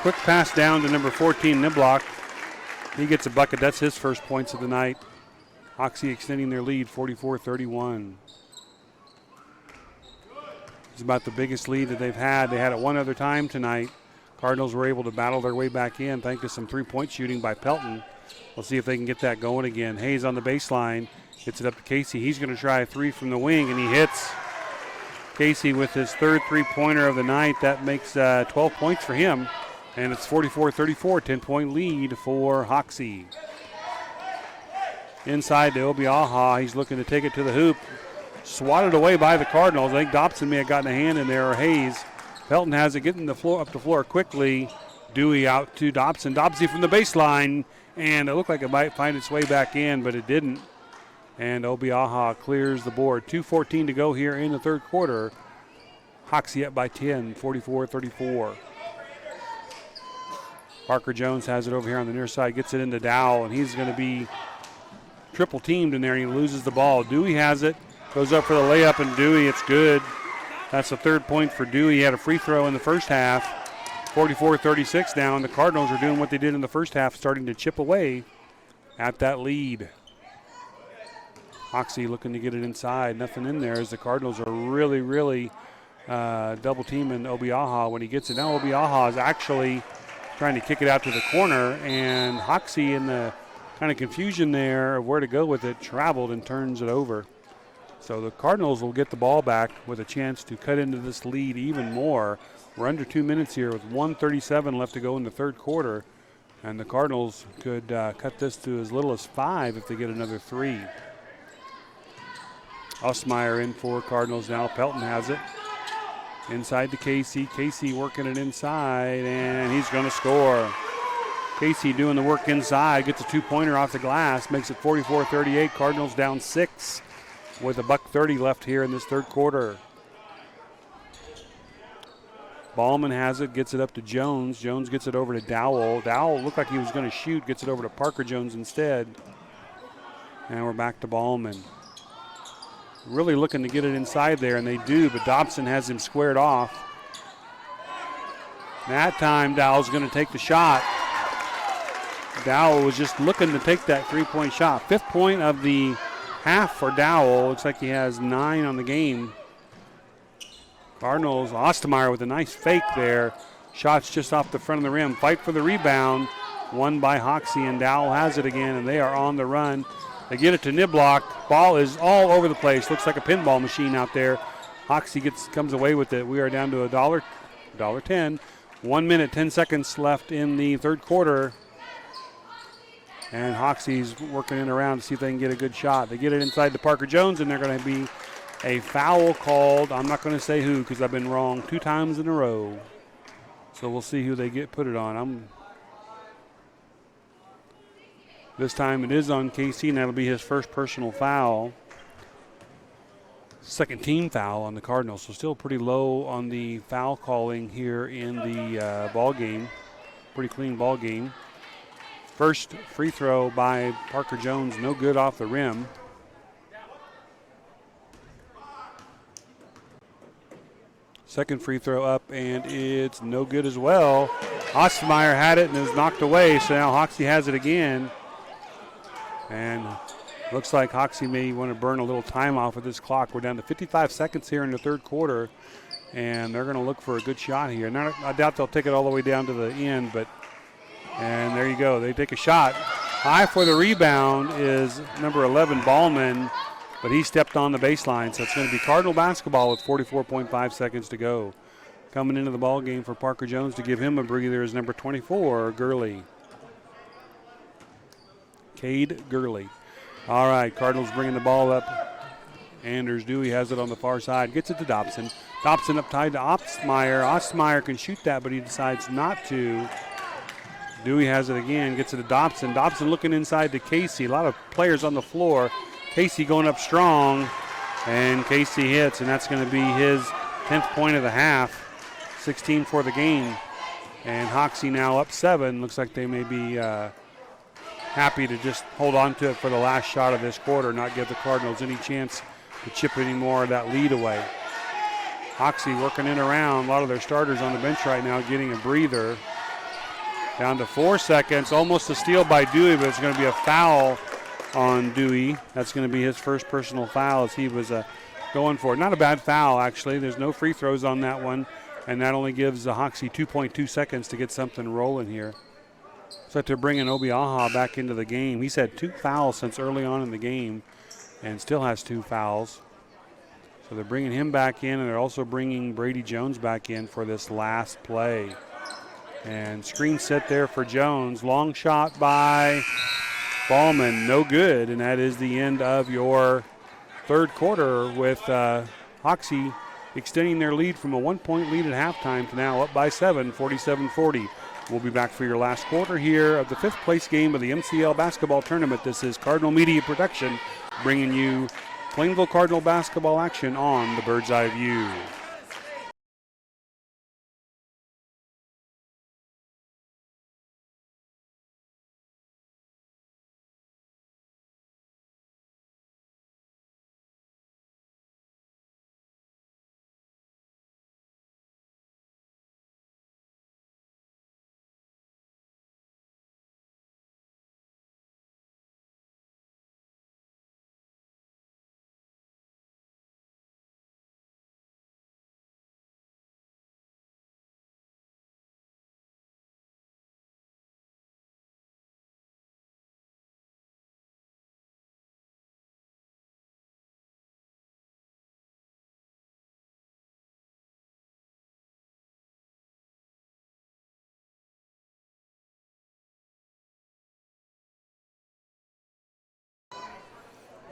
Quick pass down to number 14, Niblock. He gets a bucket. That's his first points of the night. Hoxie extending their lead, 44-31. It's about the biggest lead that they've had. They had it one other time tonight. Cardinals were able to battle their way back in thanks to some three-point shooting by Pelton. We'll see if they can get that going again. Hayes on the baseline. Gets it up to Casey. He's going to try a three from the wing, and he hits. Casey with his third three-pointer of the night. That makes 12 points for him. And it's 44-34, 10-point lead for Hoxie. Inside to Obiaha. He's looking to take it to the hoop. Swatted away by the Cardinals. I think Dobson may have gotten a hand in there, or Hayes. Pelton has it getting the floor up the floor quickly. Dewey out to Dobson. Dobson from the baseline. And it looked like it might find its way back in, but it didn't. And Obiaha clears the board. 2:14 to go here in the third quarter. Hoxie up by 10, 44-34. Parker Jones has it over here on the near side, gets it into Dowell, and he's going to be triple teamed in there, and he loses the ball. Dewey has it, goes up for the layup, and Dewey, it's good. That's the third point for Dewey. He had a free throw in the first half. 44-36 now, and the Cardinals are doing what they did in the first half, starting to chip away at that lead. Hoxie looking to get it inside. Nothing in there as the Cardinals are really double teaming Obiaha when he gets it. Now Obiaha is actually trying to kick it out to the corner, and Hoxie, in the kind of confusion there of where to go with it, traveled and turns it over. So the Cardinals will get the ball back with a chance to cut into this lead even more. We're under 2 minutes here with 1:37 left to go in the third quarter, and the Cardinals could cut this to as little as 5 if they get another 3. Osmeyer in for Cardinals now. Pelton has it. Inside to Casey. Casey working it inside, and he's going to score. Casey doing the work inside, gets a two-pointer off the glass, makes it 44-38. Cardinals down 6 with $1:30 left here in this third quarter. Ballman has it, gets it up to Jones. Jones gets it over to Dowell. Dowell looked like he was going to shoot, gets it over to Parker Jones instead. And we're back to Ballman. Really looking to get it inside there, and they do, but Dobson has him squared off. That time, Dowell's going to take the shot. Dowell was just looking to take that three-point shot. 5th point of the half for Dowell. Looks like he has 9 on the game. Cardinals, Ostermeyer with a nice fake there. Shots just off the front of the rim. Fight for the rebound. Won by Hoxie, and Dowell has it again, and they are on the run. They get it to Niblock. Ball is all over the place. Looks like a pinball machine out there. Hoxie comes away with it. We are down to $1.10. 1 minute, 10 seconds left in the third quarter. And Hoxie's working it around to see if they can get a good shot. They get it inside to Parker Jones, and they're going to be a foul called. I'm not going to say who because I've been wrong 2 times in a row. So we'll see who they put it on. This time it is on Casey, and that'll be his first personal foul. Second team foul on the Cardinals, so still pretty low on the foul calling here in the ball game. Pretty clean ball game. First free throw by Parker Jones, no good off the rim. Second free throw up, and it's no good as well. Ostmeyer had it and is knocked away, so now Hoxie has it again. And looks like Hoxie may want to burn a little time off of this clock. We're down to 55 seconds here in the third quarter, and they're going to look for a good shot here. I doubt they'll take it all the way down to the end, and there you go. They take a shot. High for the rebound is number 11, Ballman, but he stepped on the baseline, so it's going to be Cardinal basketball with 44.5 seconds to go. Coming into the ball game for Parker Jones to give him a breather is number 24, Gurley. Cade Gurley. All right, Cardinals bringing the ball up. Anders Dewey has it on the far side, gets it to Dobson. Dobson up tied to Ostmeyer. Ostmeyer can shoot that, but he decides not to. Dewey has it again, gets it to Dobson. Dobson looking inside to Casey. A lot of players on the floor. Casey going up strong, and Casey hits, and that's going to be his 10th point of the half. 16 for the game. And Hoxie now up 7. Looks like they may be happy to just hold on to it for the last shot of this quarter, not give the Cardinals any chance to chip any more of that lead away. Hoxie working in around. A lot of their starters on the bench right now getting a breather. Down to 4 seconds. Almost a steal by Dewey, but it's going to be a foul on Dewey. That's going to be his first personal foul as he was going for it. Not a bad foul, actually. There's no free throws on that one, and that only gives Hoxie 2.2 seconds to get something rolling here. So they're bringing Obiaha back into the game. He's had 2 fouls since early on in the game and still has 2 fouls. So they're bringing him back in, and they're also bringing Brady Jones back in for this last play. And screen set there for Jones. Long shot by Ballman, no good, and that is the end of your third quarter with Hoxie extending their lead from a 1-point lead at halftime to now up by 7, 47-40. We'll be back for your last quarter here of the 5th place game of the MCL basketball tournament. This is Cardinal Media Production bringing you Plainville Cardinal basketball action on the Bird's Eye View.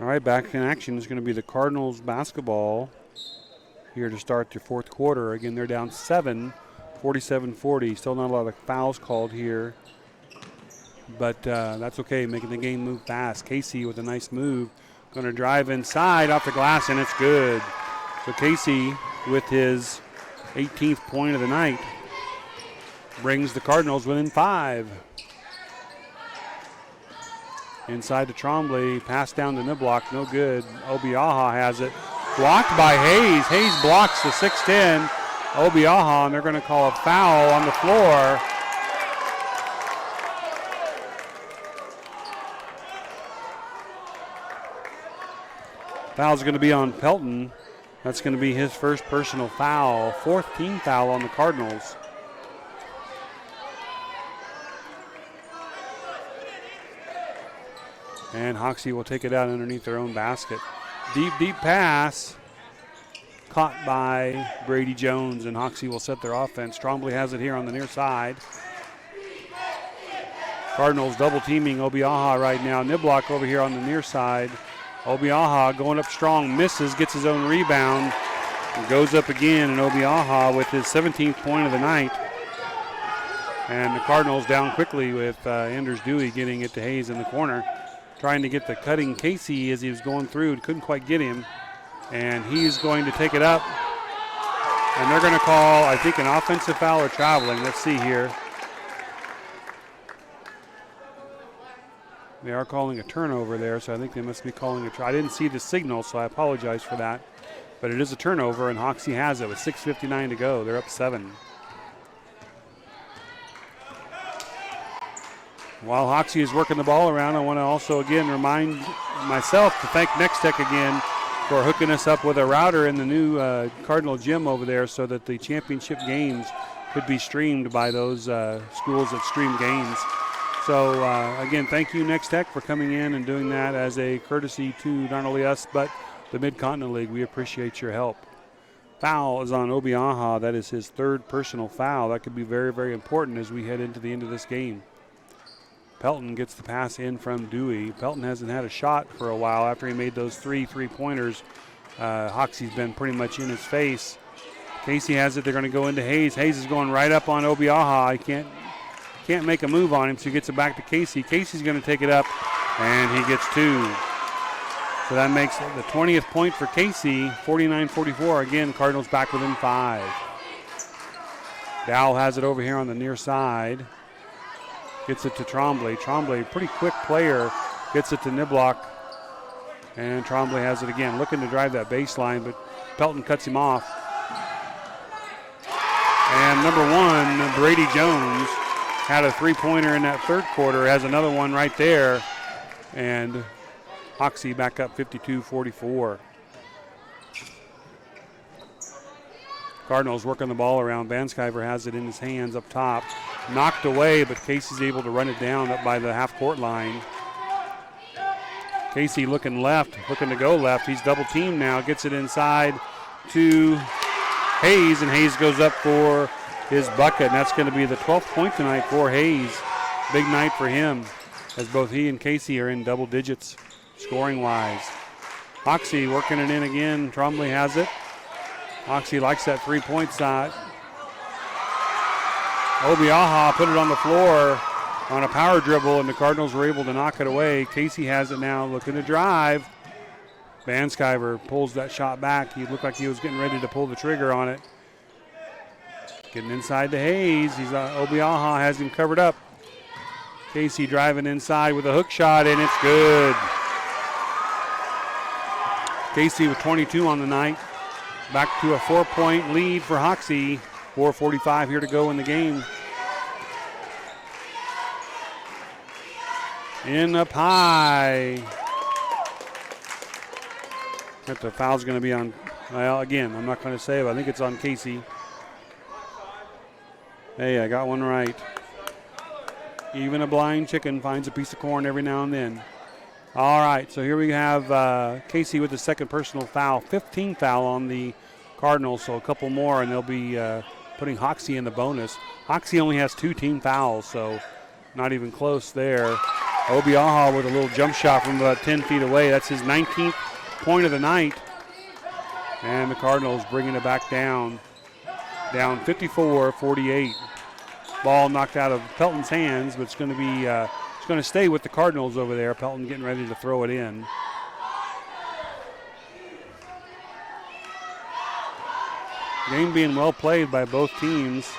All right, back in action is going to be the Cardinals basketball here to start your fourth quarter. Again, they're down 7, 47-40. Still not a lot of fouls called here, but that's okay, making the game move fast. Casey with a nice move. Going to drive inside off the glass, and it's good. So Casey with his 18th point of the night brings the Cardinals within 5. Inside to Trombley, pass down to Niblock, no good. Obiaha has it. Blocked by Hayes. Hayes blocks the 6'10". Obiaha, and they're going to call a foul on the floor. Foul's going to be on Pelton. That's going to be his first personal foul. 4th team foul on the Cardinals. And Hoxie will take it out underneath their own basket. Deep pass caught by Brady Jones, and Hoxie will set their offense. Trombley has it here on the near side. Cardinals double teaming Obiaha right now. Niblock over here on the near side. Obiaha going up strong, misses, gets his own rebound, and goes up again, and Obiaha with his 17th point of the night. And the Cardinals down quickly with Anders Dewey getting it to Hayes in the corner. Trying to get the cutting Casey as he was going through, couldn't quite get him. And he's going to take it up. And they're going to call, I think, an offensive foul or traveling. Let's see here. They are calling a turnover there, so I think they must be calling I didn't see the signal, so I apologize for that. But it is a turnover, and Hoxie has it with 6:59 to go. They're up 7. While Hoxie is working the ball around, I want to also again remind myself to thank Next Tech again for hooking us up with a router in the new Cardinal Gym over there so that the championship games could be streamed by those schools that stream games. So again, thank you Next Tech for coming in and doing that as a courtesy to not only us but the Mid-Continent League. We appreciate your help. Foul is on Obiaha. That is his 3rd personal foul. That could be very, very important as we head into the end of this game. Pelton gets the pass in from Dewey. Pelton hasn't had a shot for a while after he made those 3 3-pointers. Hoxie's been pretty much in his face. Casey has it. They're going to go into Hayes. Hayes is going right up on Obiaha. He can't make a move on him, so he gets it back to Casey. Casey's going to take it up, and he gets 2. So that makes the 20th point for Casey, 49-44. Again, Cardinals back within 5. Dowell has it over here on the near side. Gets it to Trombley. Trombley, pretty quick player, gets it to Niblock. And Trombley has it again, looking to drive that baseline, but Pelton cuts him off. And number 1, Brady Jones, had a 3-pointer in that 3rd quarter, has another one right there. And Hoxie back up 52-44. Cardinals working the ball around. Vanskyver has it in his hands up top. Knocked away, but Casey's able to run it down up by the half-court line. Casey looking left, looking to go left. He's double-teamed now. Gets it inside to Hayes, and Hayes goes up for his bucket, and that's going to be the 12th point tonight for Hayes. Big night for him, as both he and Casey are in double digits scoring-wise. Hoxie working it in again. Trombley has it. Hoxie likes that 3-point shot. Obiaha put it on the floor on a power dribble, and the Cardinals were able to knock it away. Casey has it now, looking to drive. Vanskyver pulls that shot back. He looked like he was getting ready to pull the trigger on it. Getting inside to Hayes. Obiaha has him covered up. Casey driving inside with a hook shot, and it's good. Casey with 22 on the night. Back to a 4-point lead for Hoxie. 4:45 here to go in the game. In up high. The foul's going to be on, well, again, I'm not going to say it, but I think it's on Casey. Hey, I got one right. Even a blind chicken finds a piece of corn every now and then. All right, so here we have Casey with the 2nd personal foul. 15th foul on the Cardinals, so a couple more, and they'll be putting Hoxie in the bonus. Hoxie only has 2 team fouls, so not even close there. Obiaha with a little jump shot from about 10 feet away. That's his 19th point of the night. And the Cardinals bringing it back down 54-48. Ball knocked out of Pelton's hands, but it's going to be it's going to stay with the Cardinals over there. Pelton getting ready to throw it in. Game being well played by both teams.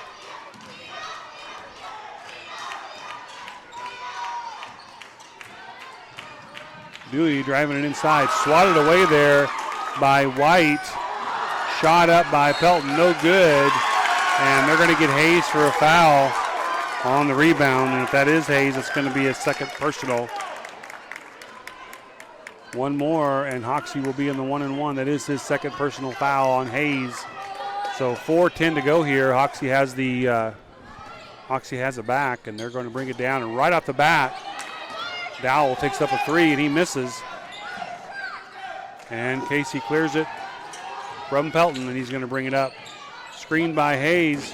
Dewey driving it inside, swatted away there by White. Shot up by Pelton, no good. And they're going to get Hayes for a foul on the rebound. And if that is Hayes, it's going to be his 2nd personal. One more, and Hoxie will be in the 1-and-1. That is his 2nd personal foul on Hayes. So 4:10 to go here. Hoxie has it back, and they're going to bring it down. And right off the bat, Dowell takes up a 3, and he misses. And Casey clears it from Pelton, and he's going to bring it up. Screened by Hayes.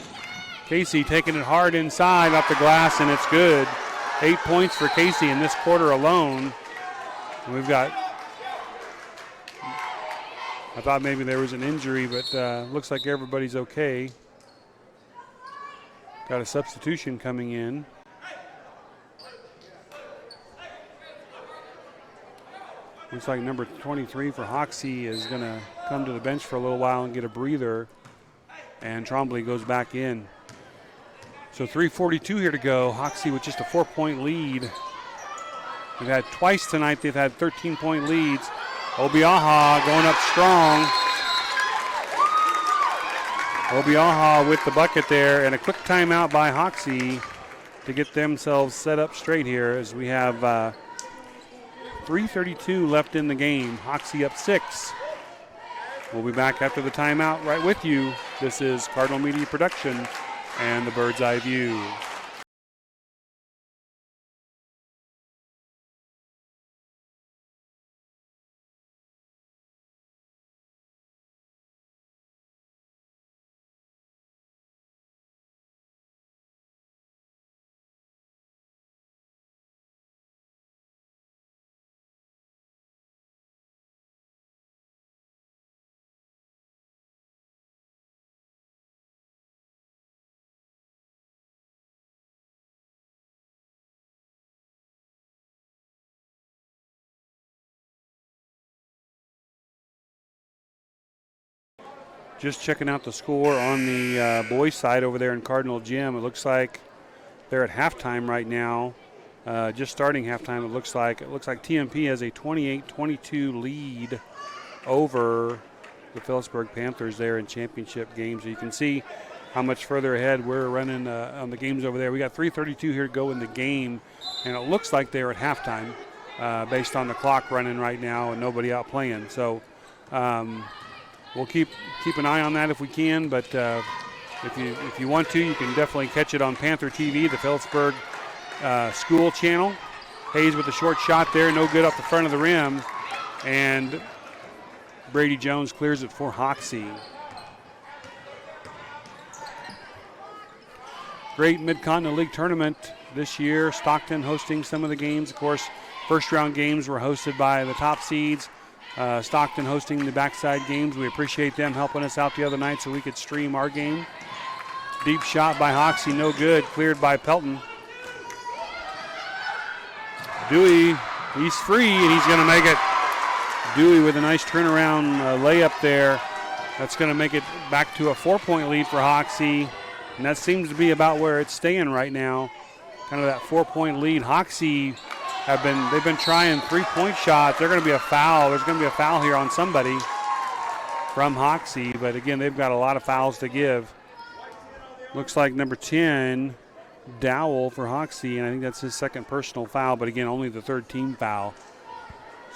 Casey taking it hard inside off the glass, and it's good. 8 points for Casey in this quarter alone. And we've got, I thought maybe there was an injury, but looks like everybody's okay. Got a substitution coming in. Looks like number 23 for Hoxie is going to come to the bench for a little while and get a breather. And Trombley goes back in. So 3:42 here to go. Hoxie with just a 4-point lead. They've had twice tonight. They've had 13-point leads. Obiaha going up strong. Obiaha with the bucket there, and a quick timeout by Hoxie to get themselves set up straight here as we have 3:32 left in the game. Hoxie up 6. We'll be back after the timeout right with you. This is Cardinal Media Production and the Bird's Eye View. Just checking out the score on the boys' side over there in Cardinal Gym. It looks like they're at halftime right now. Just starting halftime, it looks like. It looks like TMP has a 28-22 lead over the Phillipsburg Panthers there in championship games. So you can see how much further ahead we're running on the games over there. We got 3:32 here to go in the game, and it looks like they're at halftime based on the clock running right now and nobody out playing. So we'll keep an eye on that if we can, but if you want to, you can definitely catch it on Panther TV, the Phillipsburg school channel. Hayes with a short shot there, no good up the front of the rim, and Brady Jones clears it for Hoxie. Great Mid-Continent League tournament this year. Stockton hosting some of the games. Of course, first round games were hosted by the top seeds. Stockton hosting the backside games. We appreciate them helping us out the other night so we could stream our game. Deep shot by Hoxie, no good. Cleared by Pelton. Dewey, he's free, and he's going to make it. Dewey with a nice turnaround layup there. That's going to make it back to a 4-point lead for Hoxie, and that seems to be about where it's staying right now. Kind of that 4-point lead. Hoxie they've been trying 3-point shots. They're going to be a foul. There's going to be a foul here on somebody from Hoxie, but again, they've got a lot of fouls to give. Looks like number 10, Dowell for Hoxie, and I think that's his second personal foul, but again, only the third team foul.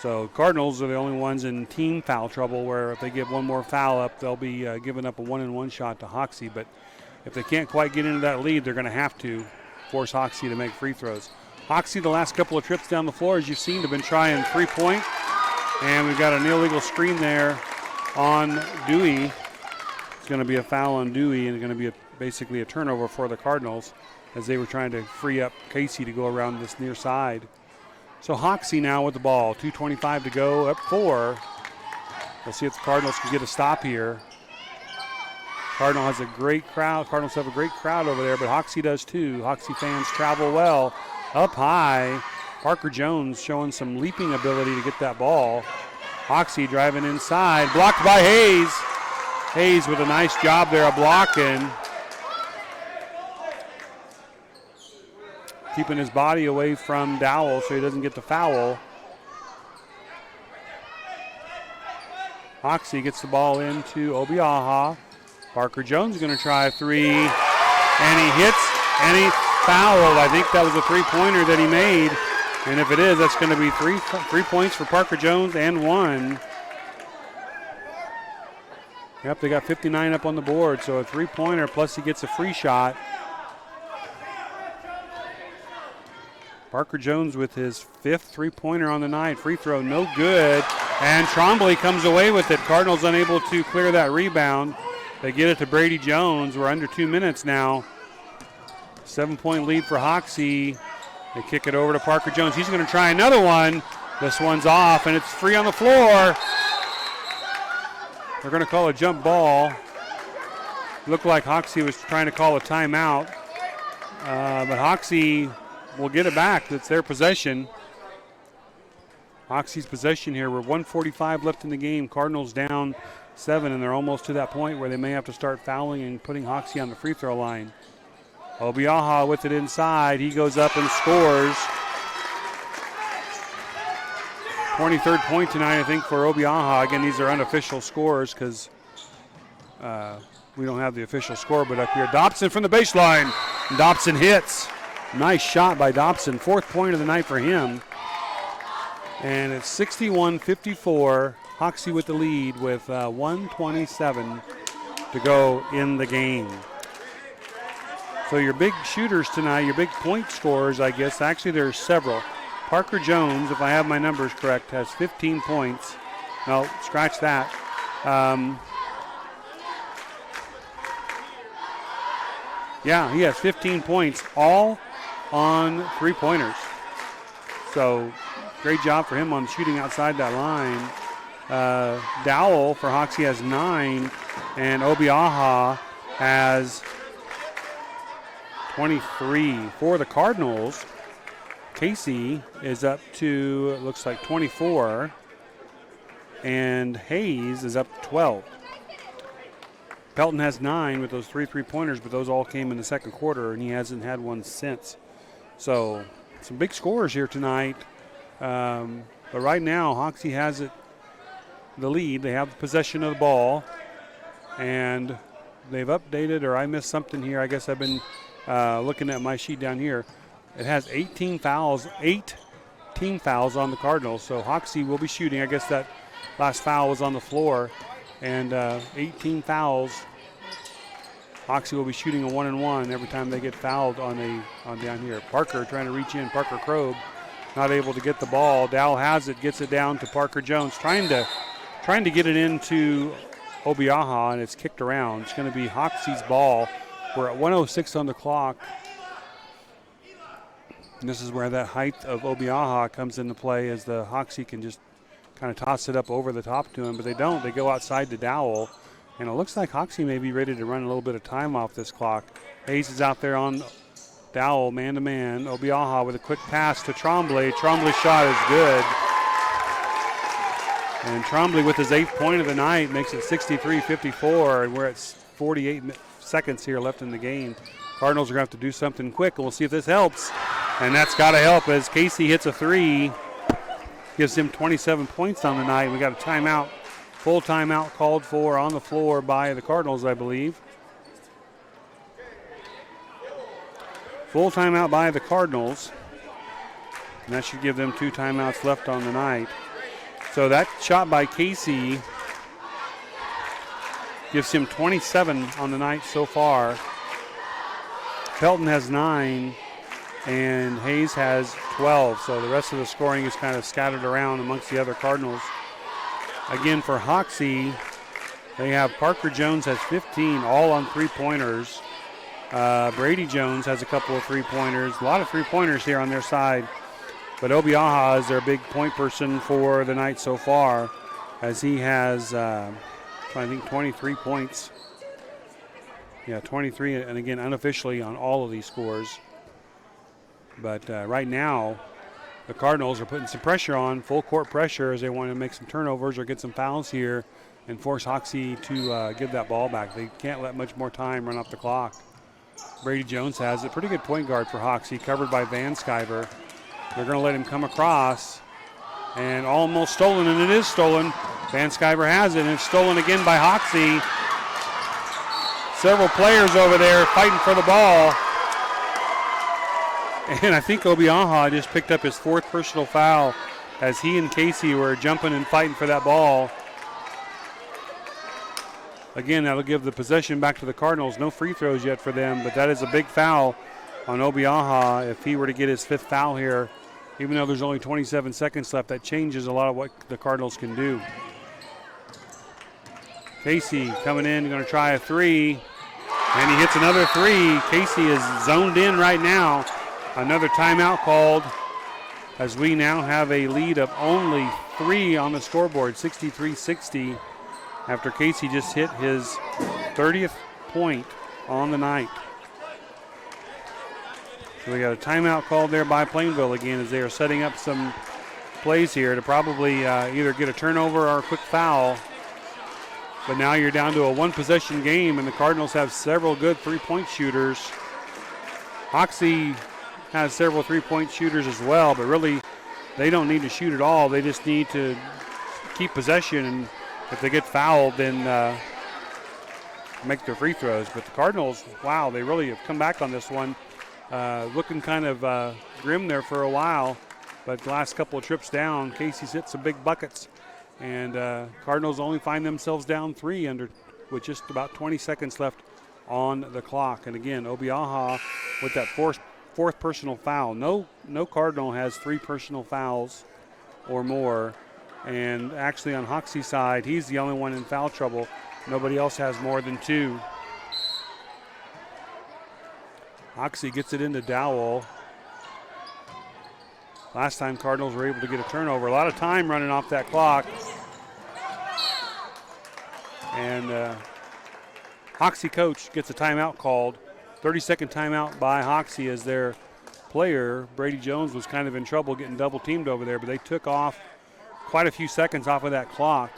So Cardinals are the only ones in team foul trouble where if they give one more foul up, they'll be giving up a 1-and-1 shot to Hoxie, but if they can't quite get into that lead, they're going to have to force Hoxie to make free throws. Hoxie, the last couple of trips down the floor, as you've seen, have been trying 3-point. And we've got an illegal screen there on Dewey. It's going to be a foul on Dewey, and it's going to be basically a turnover for the Cardinals as they were trying to free up Casey to go around this near side. So Hoxie now with the ball. 2:25 to go, up 4. Let's see if the Cardinals can get a stop here. Cardinals have a great crowd over there, but Hoxie does too. Hoxie fans travel well. Up high, Parker Jones showing some leaping ability to get that ball. Hoxie driving inside, blocked by Hayes. Hayes with a nice job there of blocking. Keeping his body away from Dowell so he doesn't get the foul. Hoxie gets the ball into Obiaha. Parker Jones is going to try a 3, and he hits, and he fouled. I think that was a 3-pointer that he made, and if it is, that's going to be three points for Parker Jones and 1. Yep, they got 59 up on the board, so a 3-pointer plus he gets a free shot. Parker Jones with his 5th 3-pointer on the night. Free throw, no good, and Trombley comes away with it. Cardinals unable to clear that rebound. They get it to Brady Jones. We're under 2 minutes now. 7-point lead for Hoxie. They kick it over to Parker Jones. He's going to try another one. This one's off, and it's free on the floor. They're going to call a jump ball. Looked like Hoxie was trying to call a timeout. But Hoxie will get it back. It's their possession. Hoxie's possession here. We're 1:45 left in the game. Cardinals down and they're almost to that point where they may have to start fouling and putting Hoxie on the free throw line. Obiaha with it inside. He goes up and scores. 23rd point tonight, I think, for Obiaha. Again, these are unofficial scores because we don't have the official score, but up here, Dobson from the baseline. Dobson hits. Nice shot by Dobson. 4th point of the night for him. And it's 61-54. Hoxie with the lead with 1:27 to go in the game. So your big shooters tonight, your big point scorers, I guess, actually there's several. Parker Jones, if I have my numbers correct, has 15 points. No, scratch that. Yeah, he has 15 points, all on three-pointers. So great job for him on shooting outside that line. Dowell for Hoxie has 9, and Obiaha has 23. For the Cardinals, Casey is up to, it looks like, 24, and Hayes is up to 12. Pelton has 9 with those 3 3-pointers, but those all came in the second quarter, and he hasn't had one since. So some big scores here tonight. But right now, Hoxie has the lead. They have possession of the ball, and they've updated, or I missed something here. I guess I've been looking at my sheet down here. It has 18 fouls, 8 team fouls on the Cardinals. So Hoxie will be shooting. I guess that last foul was on the floor. And 18 fouls. Hoxie will be shooting a 1-and-1 every time they get fouled on down here. Parker trying to reach in. Parker Krob not able to get the ball. Dowell has it, gets it down to Parker Jones, trying to get it into Obiaha, and it's kicked around. It's going to be Hoxie's ball. We're at 1:06 on the clock. And this is where that height of Obiaha comes into play, as the Hoxie can just kind of toss it up over the top to him, but they don't. They go outside to Dowell, and it looks like Hoxie may be ready to run a little bit of time off this clock. Hayes is out there on Dowell, man-to-man. Obiaha with a quick pass to Trombley. Trombley's shot is good. And Trombley with his 8th point of the night makes it 63-54, and we're at 48 seconds here left in the game. Cardinals are going to have to do something quick, and we'll see if this helps. And that's got to help as Casey hits a 3. Gives him 27 points on the night. We got a timeout, full timeout called for on the floor by the Cardinals, I believe. Full timeout by the Cardinals. And that should give them 2 timeouts left on the night. So that shot by Casey gives him 27 on the night so far. Pelton has 9. And Hayes has 12, so the rest of the scoring is kind of scattered around amongst the other Cardinals. Again, for Hoxie, they have Parker Jones has 15, all on 3-pointers. Brady Jones has a couple of 3-pointers. A lot of 3-pointers here on their side. But Obiaha is their big point person for the night so far, as he has, I think, 23 points. Yeah, 23, and again, unofficially on all of these scores. But right now, the Cardinals are putting some pressure on, full court pressure, as they want to make some turnovers or get some fouls here and force Hoxie to give that ball back. They can't let much more time run off the clock. Brady Jones has it. Pretty good point guard for Hoxie, covered by Van Sciver. They're going to let him come across, and almost stolen, and it is stolen. Van Sciver has it, and it's stolen again by Hoxie. Several players over there fighting for the ball. And I think Obiaha just picked up his 4th personal foul as he and Casey were jumping and fighting for that ball. Again, that'll give the possession back to the Cardinals. No free throws yet for them, but that is a big foul on Obiaha. If he were to get his 5th foul here, even though there's only 27 seconds left, that changes a lot of what the Cardinals can do. Casey coming in, going to try a 3, and he hits another 3. Casey is zoned in right now. Another timeout called, as we now have a lead of only 3 on the scoreboard, 63-60, after Casey just hit his 30th point on the night. So we got a timeout called there by Plainville again, as they are setting up some plays here to probably either get a turnover or a quick foul. But now you're down to a one-possession game, and the Cardinals have several good three-point shooters. Hoxie has several three-point shooters as well, but really they don't need to shoot at all. They just need to keep possession, and if they get fouled, then make their free throws. But the Cardinals, wow, they really have come back on this one. Looking kind of grim there for a while, but the last couple of trips down, Casey's hit some big buckets. And Cardinals only find themselves down 3 with just about 20 seconds left on the clock. And again, Obiaha with that fourth personal foul. No Cardinal has 3 personal fouls or more. And actually on Hoxie's side, he's the only one in foul trouble. Nobody else has more than 2. Hoxie gets it into Dowell. Last time Cardinals were able to get a turnover. A lot of time running off that clock. And Hoxie coach gets a timeout called. 30-second timeout by Hoxie as their player. Brady Jones was kind of in trouble getting double teamed over there, but they took off quite a few seconds off of that clock.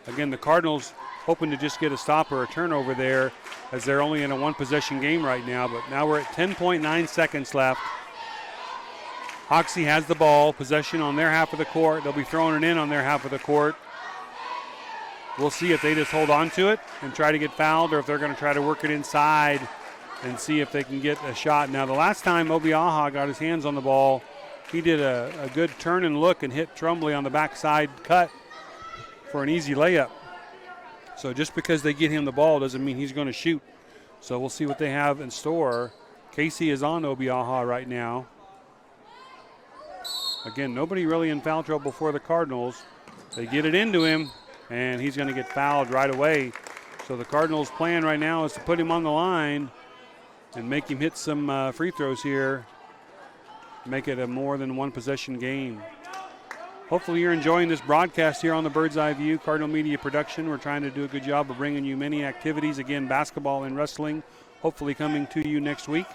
Again, the Cardinals hoping to just get a stop or a turnover there as they're only in a one-possession game right now, but now we're at 10.9 seconds left. Hoxie has the ball, possession on their half of the court. They'll be throwing it in on their half of the court. We'll see if they just hold on to it and try to get fouled or if they're going to try to work it inside and see if they can get a shot. Now, the last time Obiaha got his hands on the ball, he did a good turn and look and hit Trumbley on the backside cut for an easy layup. So just because they get him the ball doesn't mean he's going to shoot. So we'll see what they have in store. Casey is on Obiaha right now. Again, nobody really in foul trouble for the Cardinals. They get it into him, and he's going to get fouled right away. So the Cardinals' plan right now is to put him on the line and make him hit some free throws here, make it a more than one possession game. Hopefully you're enjoying this broadcast here on the Bird's Eye View Cardinal Media Production. We're trying to do a good job of bringing you many activities, again, basketball and wrestling, hopefully coming to you next week.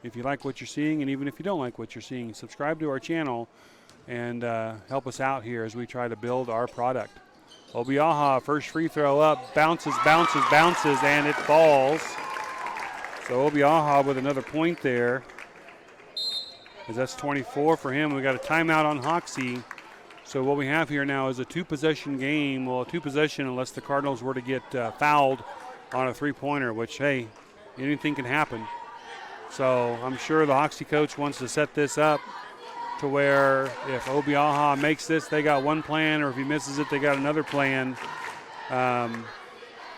If you like what you're seeing, and even if you don't like what you're seeing, subscribe to our channel and help us out here as we try to build our product. Obiaha, first free throw up, bounces, and it falls. So Obiaha with another point there, as that's 24 for him. We got a timeout on Hoxie. So what we have here now is a two-possession game. Well, a two-possession unless the Cardinals were to get fouled on a three-pointer, which, hey, anything can happen. So I'm sure the Hoxie coach wants to set this up to where if Obiaha makes this, they got one plan, or if he misses it, they got another plan.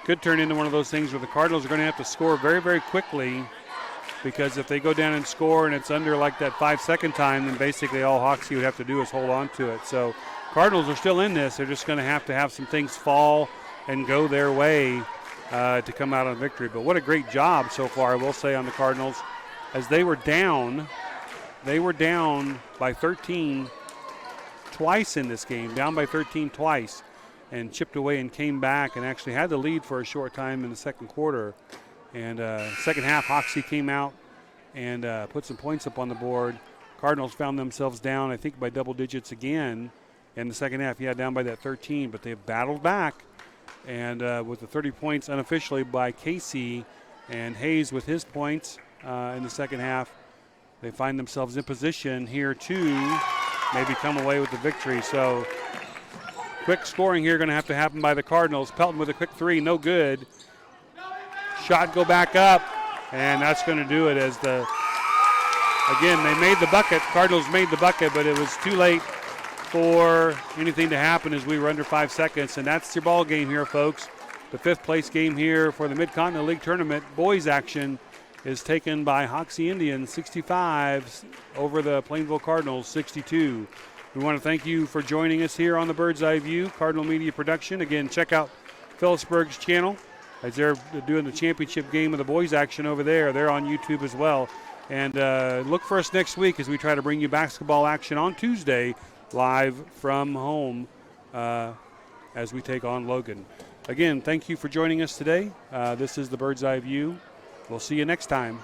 Could turn into one of those things where the Cardinals are going to have to score very, very quickly, because if they go down and score and it's under like that 5-second time, then basically all Hoxie would have to do is hold on to it. So Cardinals are still in this. They're just going to have some things fall and go their way to come out on victory. But what a great job so far, I will say, on the Cardinals, as they were down by 13 twice in this game, down by 13 twice, and chipped away and came back and actually had the lead for a short time in the second quarter. And second half, Hoxie came out and put some points up on the board. Cardinals found themselves down, I think, by double digits again in the second half. Yeah, down by that 13, but they've battled back. And with the 30 points unofficially by Casey and Hayes with his points in the second half, they find themselves in position here to maybe come away with the victory. So quick scoring here going to happen by the Cardinals. Pelton with a quick three, no good. Shot go back up, and that's going to do it as again, they made the bucket. Cardinals made the bucket, but it was too late for anything to happen as we were under 5 seconds. And that's your ball game here, folks. The fifth place game here for the Mid-Continent League Tournament. Boys action is taken by Hoxie Indians, 65 over the Plainville Cardinals, 62. We want to thank you for joining us here on the Bird's Eye View Cardinal Media Production. Again, check out Phillipsburg's channel as they're doing the championship game of the boys action over there. They're on YouTube as well. And look for us next week as we try to bring you basketball action on Tuesday live from home as we take on Logan. Again, thank you for joining us today. This is the Bird's Eye View. We'll see you next time.